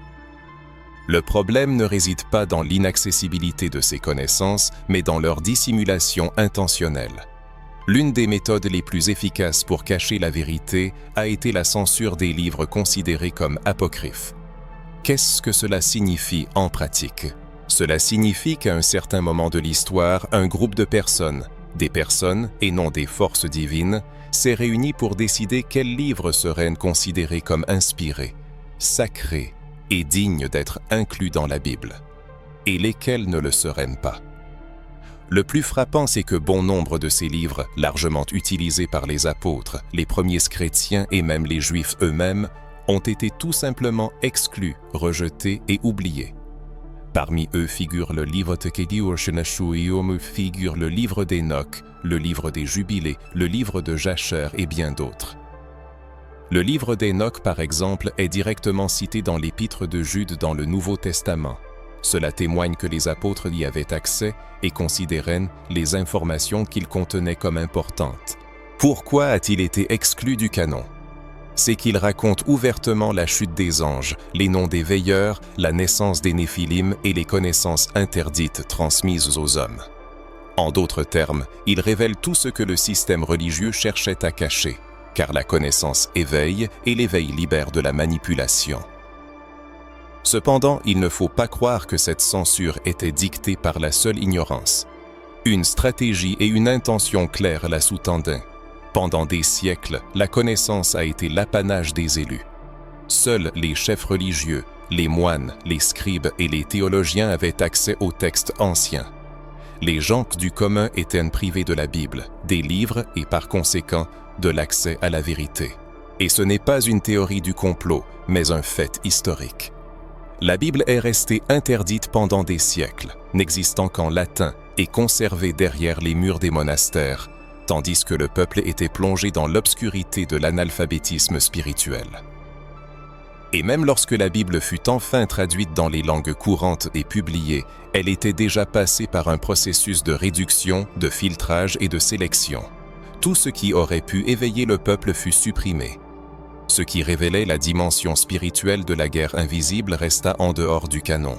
[SPEAKER 1] Le problème ne réside pas dans l'inaccessibilité de ces connaissances, mais dans leur dissimulation intentionnelle. L'une des méthodes les plus efficaces pour cacher la vérité a été la censure des livres considérés comme apocryphes. Qu'est-ce que cela signifie en pratique? Cela signifie qu'à un certain moment de l'histoire, un groupe de personnes, des personnes et non des forces divines, s'est réuni pour décider quels livres seraient considérés comme inspirés, sacrés et dignes d'être inclus dans la Bible, et lesquels ne le seraient pas. Le plus frappant, c'est que bon nombre de ces livres, largement utilisés par les apôtres, les premiers chrétiens et même les Juifs eux-mêmes, ont été tout simplement exclus, rejetés et oubliés. Parmi eux figure le livre figure le livre d'Enoch, le livre des Jubilés, le livre de Jacher et bien d'autres. Le livre d'Enoch, par exemple, est directement cité dans l'épître de Jude dans le Nouveau Testament. Cela témoigne que les apôtres y avaient accès et considéraient les informations qu'il contenait comme importantes. Pourquoi a-t-il été exclu du canon? C'est qu'il raconte ouvertement la chute des anges, les noms des veilleurs, la naissance des Néphilim et les connaissances interdites transmises aux hommes. En d'autres termes, il révèle tout ce que le système religieux cherchait à cacher, car la connaissance éveille et l'éveil libère de la manipulation. Cependant, il ne faut pas croire que cette censure était dictée par la seule ignorance. Une stratégie et une intention claire la sous-tendaient. Pendant des siècles, la connaissance a été l'apanage des élus. Seuls les chefs religieux, les moines, les scribes et les théologiens avaient accès aux textes anciens. Les gens du commun étaient privés de la Bible, des livres et par conséquent de l'accès à la vérité. Et ce n'est pas une théorie du complot, mais un fait historique. La Bible est restée interdite pendant des siècles, n'existant qu'en latin et conservée derrière les murs des monastères, tandis que le peuple était plongé dans l'obscurité de l'analphabétisme spirituel. Et même lorsque la Bible fut enfin traduite dans les langues courantes et publiée, elle était déjà passée par un processus de réduction, de filtrage et de sélection. Tout ce qui aurait pu éveiller le peuple fut supprimé. Ce qui révélait la dimension spirituelle de la guerre invisible resta en dehors du canon.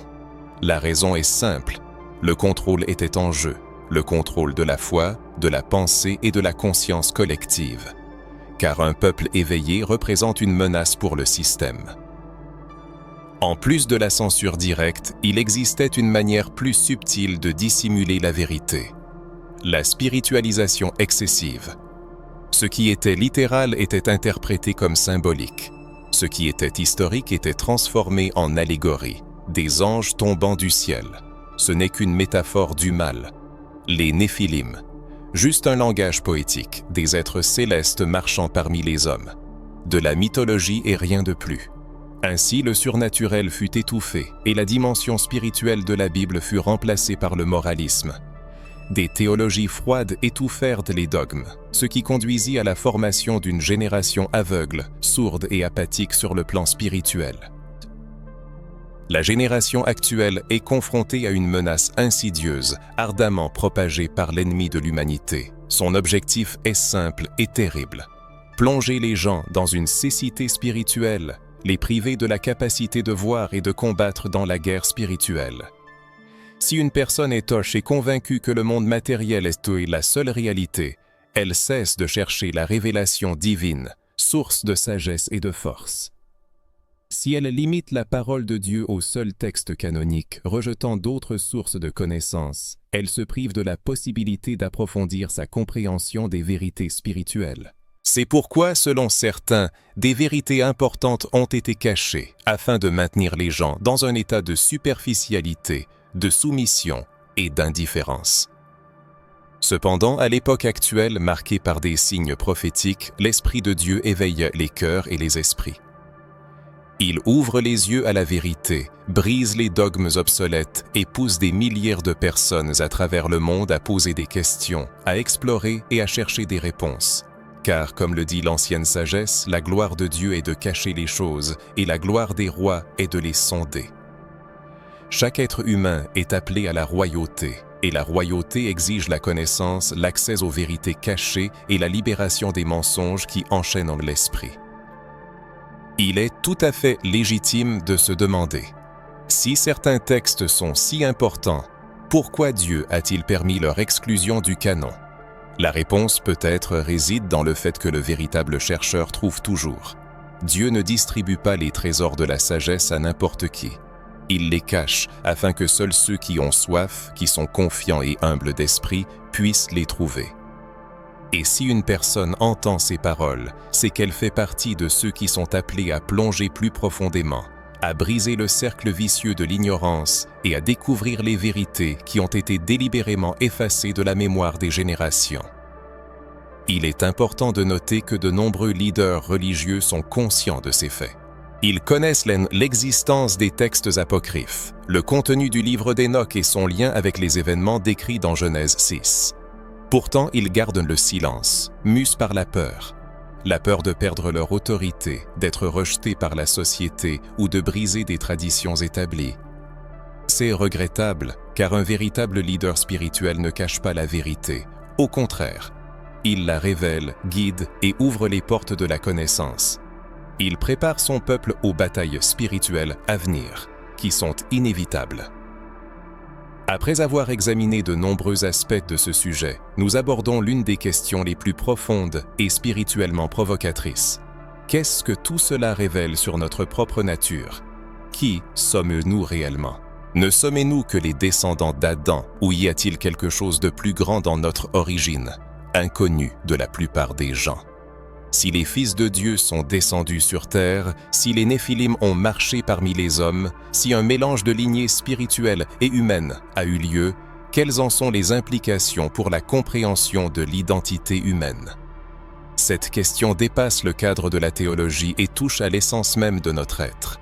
[SPEAKER 1] La raison est simple, le contrôle était en jeu, le contrôle de la foi, de la pensée et de la conscience collective. Car un peuple éveillé représente une menace pour le système. En plus de la censure directe, il existait une manière plus subtile de dissimuler la vérité. La spiritualisation excessive. Ce qui était littéral était interprété comme symbolique. Ce qui était historique était transformé en allégorie, des anges tombant du ciel. Ce n'est qu'une métaphore du mal. Les Néphilim, juste un langage poétique, des êtres célestes marchant parmi les hommes. De la mythologie et rien de plus. Ainsi, le surnaturel fut étouffé et la dimension spirituelle de la Bible fut remplacée par le moralisme. Des théologies froides étouffèrent les dogmes, ce qui conduisit à la formation d'une génération aveugle, sourde et apathique sur le plan spirituel. La génération actuelle est confrontée à une menace insidieuse, ardemment propagée par l'ennemi de l'humanité. Son objectif est simple et terrible. Plonger les gens dans une cécité spirituelle, les priver de la capacité de voir et de combattre dans la guerre spirituelle. Si une personne étanche et convaincue que le monde matériel est la seule réalité, elle cesse de chercher la révélation divine, source de sagesse et de force. Si elle limite la parole de Dieu au seul texte canonique, rejetant d'autres sources de connaissances, elle se prive de la possibilité d'approfondir sa compréhension des vérités spirituelles. C'est pourquoi, selon certains, des vérités importantes ont été cachées afin de maintenir les gens dans un état de superficialité, de soumission et d'indifférence. Cependant, à l'époque actuelle marquée par des signes prophétiques, l'Esprit de Dieu éveille les cœurs et les esprits. Il ouvre les yeux à la vérité, brise les dogmes obsolètes et pousse des milliers de personnes à travers le monde à poser des questions, à explorer et à chercher des réponses. Car, comme le dit l'ancienne sagesse, la gloire de Dieu est de cacher les choses et la gloire des rois est de les sonder. Chaque être humain est appelé à la royauté, et la royauté exige la connaissance, l'accès aux vérités cachées et la libération des mensonges qui enchaînent l'esprit. Il est tout à fait légitime de se demander: Si certains textes sont si importants, pourquoi Dieu a-t-il permis leur exclusion du canon? La réponse peut-être réside dans le fait que le véritable chercheur trouve toujours. Dieu ne distribue pas les trésors de la sagesse à n'importe qui. Il les cache afin que seuls ceux qui ont soif, qui sont confiants et humbles d'esprit, puissent les trouver. Et si une personne entend ces paroles, c'est qu'elle fait partie de ceux qui sont appelés à plonger plus profondément, à briser le cercle vicieux de l'ignorance et à découvrir les vérités qui ont été délibérément effacées de la mémoire des générations. Il est important de noter que de nombreux leaders religieux sont conscients de ces faits. Ils connaissent l'existence des textes apocryphes, le contenu du livre d'Enoch et son lien avec les événements décrits dans Genèse 6. Pourtant, ils gardent le silence, mus par la peur de perdre leur autorité, d'être rejetés par la société ou de briser des traditions établies. C'est regrettable, car un véritable leader spirituel ne cache pas la vérité. Au contraire, il la révèle, guide et ouvre les portes de la connaissance. Il prépare son peuple aux batailles spirituelles à venir, qui sont inévitables. Après avoir examiné de nombreux aspects de ce sujet, nous abordons l'une des questions les plus profondes et spirituellement provocatrices. Qu'est-ce que tout cela révèle sur notre propre nature? Qui sommes-nous réellement? Ne sommes-nous que les descendants d'Adam ou y a-t-il quelque chose de plus grand dans notre origine, inconnu de la plupart des gens? Si les fils de Dieu sont descendus sur terre, si les Néphilim ont marché parmi les hommes, si un mélange de lignées spirituelles et humaines a eu lieu, quelles en sont les implications pour la compréhension de l'identité humaine? Cette question dépasse le cadre de la théologie et touche à l'essence même de notre être.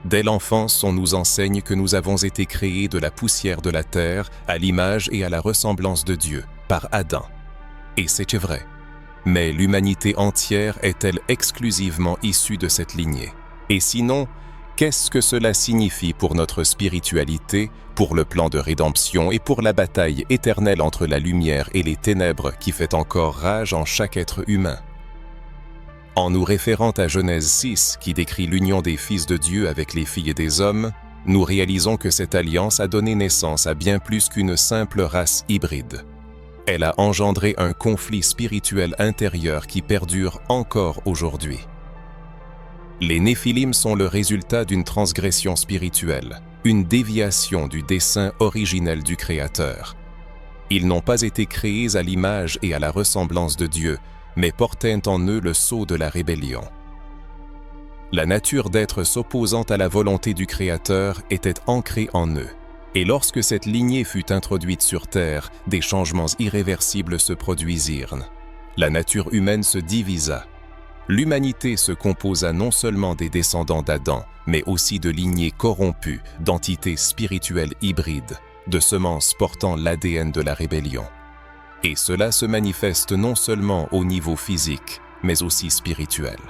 [SPEAKER 1] Dès l'enfance, on nous enseigne que nous avons été créés de la poussière de la terre, à l'image et à la ressemblance de Dieu, par Adam. Et c'est vrai. Mais l'humanité entière est-elle exclusivement issue de cette lignée? Et sinon, qu'est-ce que cela signifie pour notre spiritualité, pour le plan de rédemption et pour la bataille éternelle entre la lumière et les ténèbres qui fait encore rage en chaque être humain? En nous référant à Genèse 6, qui décrit l'union des fils de Dieu avec les filles des hommes, nous réalisons que cette alliance a donné naissance à bien plus qu'une simple race hybride. Elle a engendré un conflit spirituel intérieur qui perdure encore aujourd'hui. Les Néphilim sont le résultat d'une transgression spirituelle, une déviation du dessein originel du Créateur. Ils n'ont pas été créés à l'image et à la ressemblance de Dieu, mais portaient en eux le sceau de la rébellion. La nature d'être s'opposant à la volonté du Créateur était ancrée en eux. Et lorsque cette lignée fut introduite sur terre, des changements irréversibles se produisirent. La nature humaine se divisa. L'humanité se composa non seulement des descendants d'Adam, mais aussi de lignées corrompues, d'entités spirituelles hybrides, de semences portant l'ADN de la rébellion. Et cela se manifeste non seulement au niveau physique, mais aussi spirituel.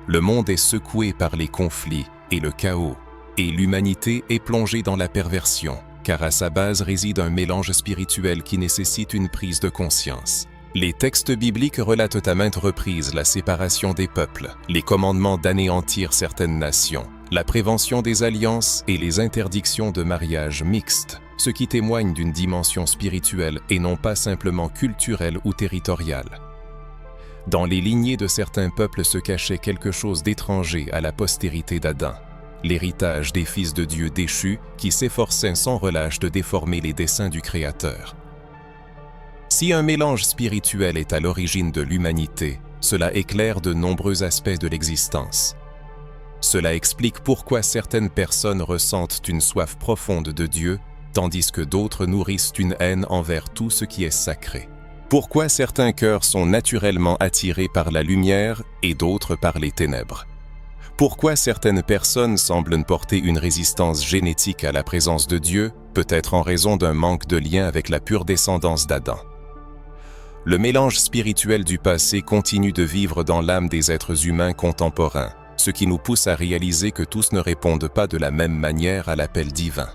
[SPEAKER 1] Le monde est secoué par les conflits et le chaos, et l'humanité est plongée dans la perversion, car à sa base réside un mélange spirituel qui nécessite une prise de conscience. Les textes bibliques relatent à maintes reprises la séparation des peuples, les commandements d'anéantir certaines nations, la prévention des alliances et les interdictions de mariage mixtes, ce qui témoigne d'une dimension spirituelle et non pas simplement culturelle ou territoriale. Dans les lignées de certains peuples se cachait quelque chose d'étranger à la postérité d'Adam, l'héritage des fils de Dieu déchus qui s'efforçaient sans relâche de déformer les desseins du Créateur. Si un mélange spirituel est à l'origine de l'humanité, cela éclaire de nombreux aspects de l'existence. Cela explique pourquoi certaines personnes ressentent une soif profonde de Dieu, tandis que d'autres nourrissent une haine envers tout ce qui est sacré. Pourquoi certains cœurs sont naturellement attirés par la lumière et d'autres par les ténèbres? Pourquoi certaines personnes semblent porter une résistance génétique à la présence de Dieu, peut-être en raison d'un manque de lien avec la pure descendance d'Adam? Le mélange spirituel du passé continue de vivre dans l'âme des êtres humains contemporains, ce qui nous pousse à réaliser que tous ne répondent pas de la même manière à l'appel divin.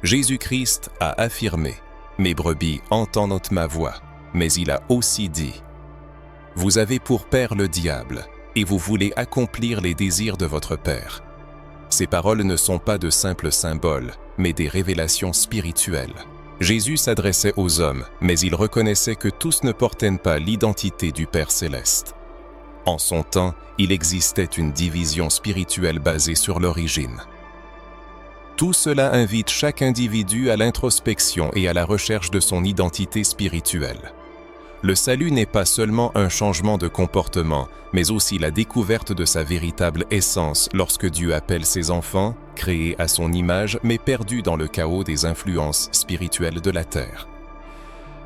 [SPEAKER 1] Jésus-Christ a affirmé « Mes brebis entendent ma voix », mais il a aussi dit « Vous avez pour père le diable, et vous voulez accomplir les désirs de votre père. Ces paroles ne sont pas de simples symboles, mais des révélations spirituelles. Jésus s'adressait aux hommes, mais il reconnaissait que tous ne portaient pas l'identité du Père céleste. En son temps, il existait une division spirituelle basée sur l'origine. Tout cela invite chaque individu à l'introspection et à la recherche de son identité spirituelle. Le salut n'est pas seulement un changement de comportement, mais aussi la découverte de sa véritable essence lorsque Dieu appelle ses enfants, créés à son image mais perdus dans le chaos des influences spirituelles de la terre.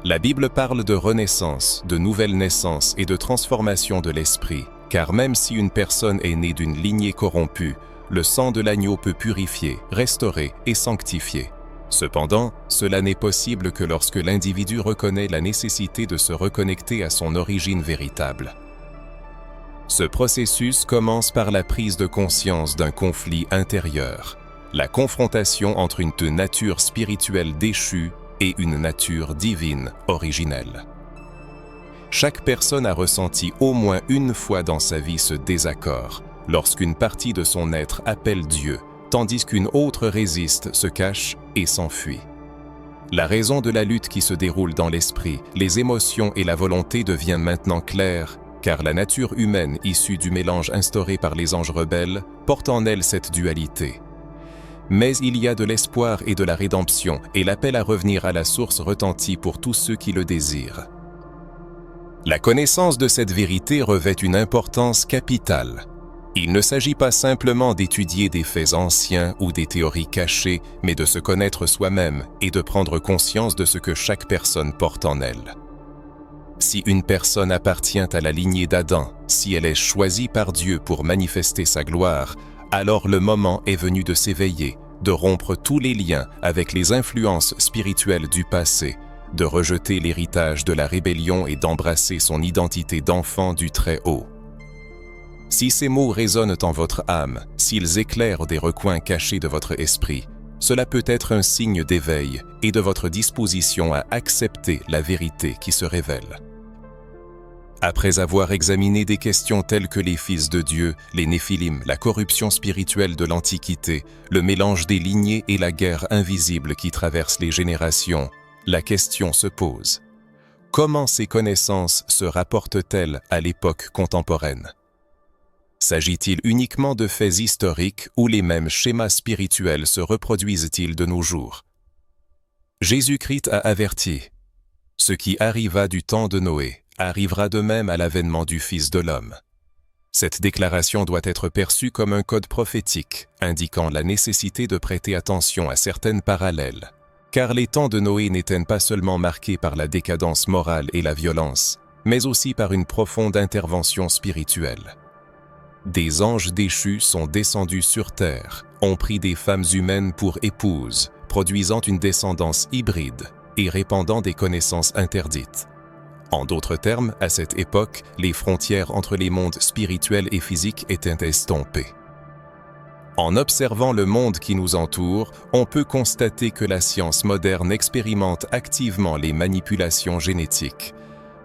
[SPEAKER 1] La Bible parle de renaissance, de nouvelle naissance et de transformation de l'esprit, car même si une personne est née d'une lignée corrompue, le sang de l'agneau peut purifier, restaurer et sanctifier. Cependant, cela n'est possible que lorsque l'individu reconnaît la nécessité de se reconnecter à son origine véritable. Ce processus commence par la prise de conscience d'un conflit intérieur, la confrontation entre une nature spirituelle déchue et une nature divine originelle. Chaque personne a ressenti au moins une fois dans sa vie ce désaccord, lorsqu'une partie de son être appelle Dieu, tandis qu'une autre résiste, se cache et s'enfuit. La raison de la lutte qui se déroule dans l'esprit, les émotions et la volonté devient maintenant claire, car la nature humaine issue du mélange instauré par les anges rebelles porte en elle cette dualité. Mais il y a de l'espoir et de la rédemption, et l'appel à revenir à la source retentit pour tous ceux qui le désirent. La connaissance de cette vérité revêt une importance capitale. Il ne s'agit pas simplement d'étudier des faits anciens ou des théories cachées, mais de se connaître soi-même et de prendre conscience de ce que chaque personne porte en elle. Si une personne appartient à la lignée d'Adam, si elle est choisie par Dieu pour manifester sa gloire, alors le moment est venu de s'éveiller, de rompre tous les liens avec les influences spirituelles du passé, de rejeter l'héritage de la rébellion et d'embrasser son identité d'enfant du Très-Haut. Si ces mots résonnent en votre âme, s'ils éclairent des recoins cachés de votre esprit, cela peut être un signe d'éveil et de votre disposition à accepter la vérité qui se révèle. Après avoir examiné des questions telles que les fils de Dieu, les Néphilim, la corruption spirituelle de l'Antiquité, le mélange des lignées et la guerre invisible qui traverse les générations, la question se pose. Comment ces connaissances se rapportent-elles à l'époque contemporaine ? S'agit-il uniquement de faits historiques ou les mêmes schémas spirituels se reproduisent-ils de nos jours? Jésus-Christ a averti « Ce qui arriva du temps de Noé arrivera de même à l'avènement du Fils de l'homme ». Cette déclaration doit être perçue comme un code prophétique, indiquant la nécessité de prêter attention à certaines parallèles, car les temps de Noé n'étaient pas seulement marqués par la décadence morale et la violence, mais aussi par une profonde intervention spirituelle. Des anges déchus sont descendus sur terre, ont pris des femmes humaines pour épouses, produisant une descendance hybride et répandant des connaissances interdites. En d'autres termes, à cette époque, les frontières entre les mondes spirituels et physiques étaient estompées. En observant le monde qui nous entoure, on peut constater que la science moderne expérimente activement les manipulations génétiques.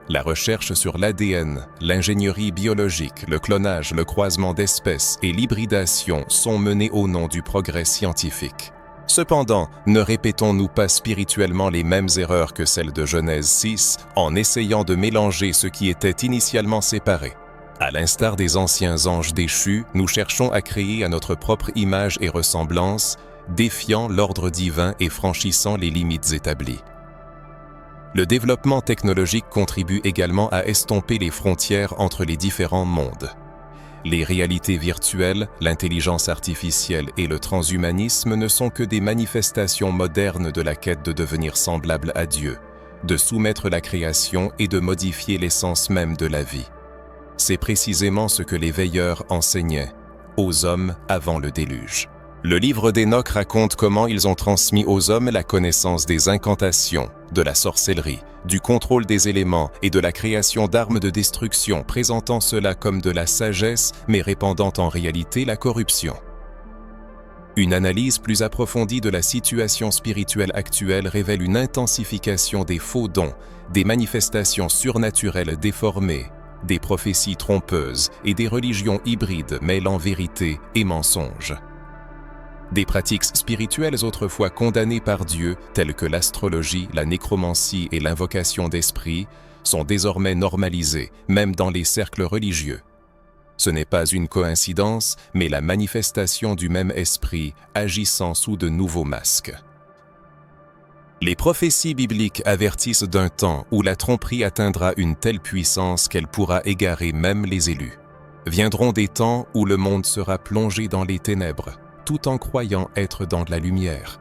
[SPEAKER 1] La recherche sur l'ADN, l'ingénierie biologique, le clonage, le croisement d'espèces et l'hybridation sont menées au nom du progrès scientifique. Cependant, ne répétons-nous pas spirituellement les mêmes erreurs que celles de Genèse 6 en essayant de mélanger ce qui était initialement séparé? À l'instar des anciens anges déchus, nous cherchons à créer à notre propre image et ressemblance, défiant l'ordre divin et franchissant les limites établies. Le développement technologique contribue également à estomper les frontières entre les différents mondes. Les réalités virtuelles, l'intelligence artificielle et le transhumanisme ne sont que des manifestations modernes de la quête de devenir semblable à Dieu, de soumettre la création et de modifier l'essence même de la vie. C'est précisément ce que les veilleurs enseignaient aux hommes avant le déluge. Le livre d'Hénoch raconte comment ils ont transmis aux hommes la connaissance des incantations, de la sorcellerie, du contrôle des éléments et de la création d'armes de destruction, présentant cela comme de la sagesse, mais répandant en réalité la corruption. Une analyse plus approfondie de la situation spirituelle actuelle révèle une intensification des faux dons, des manifestations surnaturelles déformées, des prophéties trompeuses et des religions hybrides mêlant vérité et mensonge. Des pratiques spirituelles autrefois condamnées par Dieu, telles que l'astrologie, la nécromancie et l'invocation d'esprits, sont désormais normalisées, même dans les cercles religieux. Ce n'est pas une coïncidence, mais la manifestation du même esprit agissant sous de nouveaux masques. Les prophéties bibliques avertissent d'un temps où la tromperie atteindra une telle puissance qu'elle pourra égarer même les élus. Viendront des temps où le monde sera plongé dans les ténèbres, tout en croyant être dans la lumière.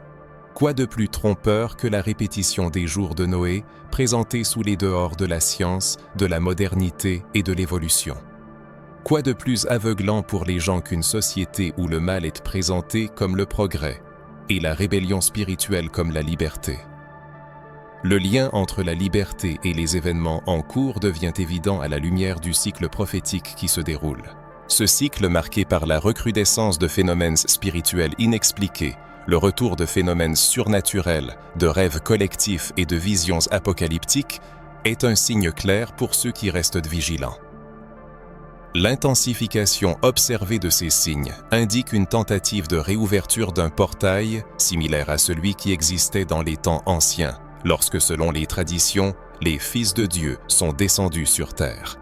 [SPEAKER 1] Quoi de plus trompeur que la répétition des jours de Noé, présentés sous les dehors de la science, de la modernité et de l'évolution? Quoi de plus aveuglant pour les gens qu'une société où le mal est présenté comme le progrès et la rébellion spirituelle comme la liberté? Le lien entre la liberté et les événements en cours devient évident à la lumière du cycle prophétique qui se déroule. Ce cycle marqué par la recrudescence de phénomènes spirituels inexpliqués, le retour de phénomènes surnaturels, de rêves collectifs et de visions apocalyptiques est un signe clair pour ceux qui restent vigilants. L'intensification observée de ces signes indique une tentative de réouverture d'un portail similaire à celui qui existait dans les temps anciens, lorsque, selon les traditions, les fils de Dieu sont descendus sur terre.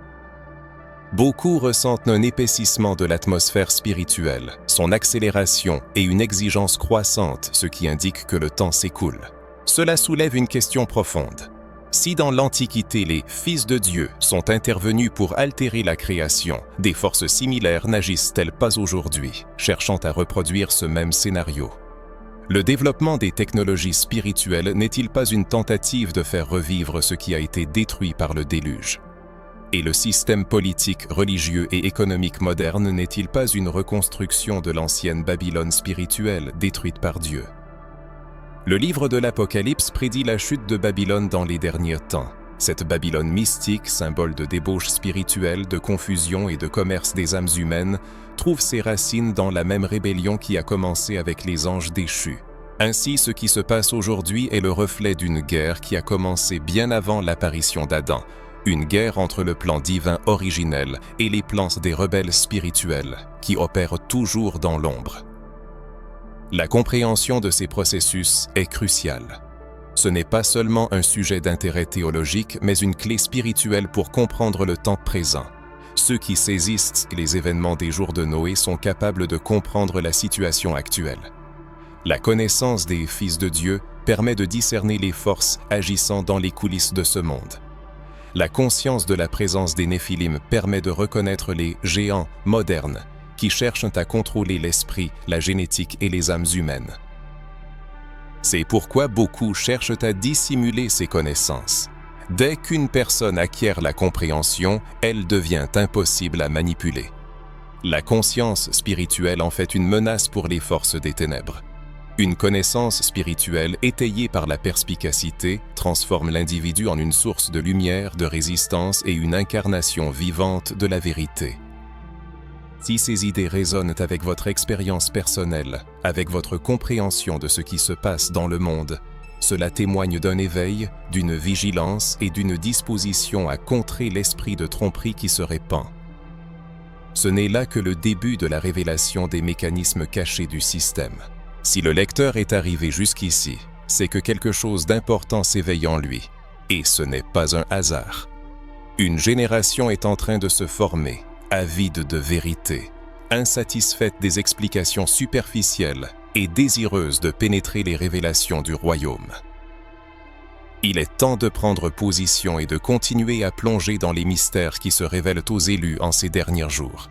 [SPEAKER 1] Beaucoup ressentent un épaississement de l'atmosphère spirituelle, son accélération et une exigence croissante, ce qui indique que le temps s'écoule. Cela soulève une question profonde. Si dans l'Antiquité les fils de Dieu sont intervenus pour altérer la création, des forces similaires n'agissent-elles pas aujourd'hui, cherchant à reproduire ce même scénario? Le développement des technologies spirituelles n'est-il pas une tentative de faire revivre ce qui a été détruit par le déluge? Et le système politique, religieux et économique moderne n'est-il pas une reconstruction de l'ancienne Babylone spirituelle détruite par Dieu? Le livre de l'Apocalypse prédit la chute de Babylone dans les derniers temps. Cette Babylone mystique, symbole de débauche spirituelle, de confusion et de commerce des âmes humaines, trouve ses racines dans la même rébellion qui a commencé avec les anges déchus. Ainsi, ce qui se passe aujourd'hui est le reflet d'une guerre qui a commencé bien avant l'apparition d'Adam, une guerre entre le plan divin originel et les plans des rebelles spirituels, qui opèrent toujours dans l'ombre. La compréhension de ces processus est cruciale. Ce n'est pas seulement un sujet d'intérêt théologique, mais une clé spirituelle pour comprendre le temps présent. Ceux qui saisissent les événements des jours de Noé sont capables de comprendre la situation actuelle. La connaissance des fils de Dieu permet de discerner les forces agissant dans les coulisses de ce monde. La conscience de la présence des Néphilim permet de reconnaître les géants modernes qui cherchent à contrôler l'esprit, la génétique et les âmes humaines. C'est pourquoi beaucoup cherchent à dissimuler ces connaissances. Dès qu'une personne acquiert la compréhension, elle devient impossible à manipuler. La conscience spirituelle en fait une menace pour les forces des ténèbres. Une connaissance spirituelle étayée par la perspicacité transforme l'individu en une source de lumière, de résistance et une incarnation vivante de la vérité. Si ces idées résonnent avec votre expérience personnelle, avec votre compréhension de ce qui se passe dans le monde, cela témoigne d'un éveil, d'une vigilance et d'une disposition à contrer l'esprit de tromperie qui se répand. Ce n'est là que le début de la révélation des mécanismes cachés du système. Si le lecteur est arrivé jusqu'ici, c'est que quelque chose d'important s'éveille en lui, et ce n'est pas un hasard. Une génération est en train de se former, avide de vérité, insatisfaite des explications superficielles et désireuse de pénétrer les révélations du royaume. Il est temps de prendre position et de continuer à plonger dans les mystères qui se révèlent aux élus en ces derniers jours.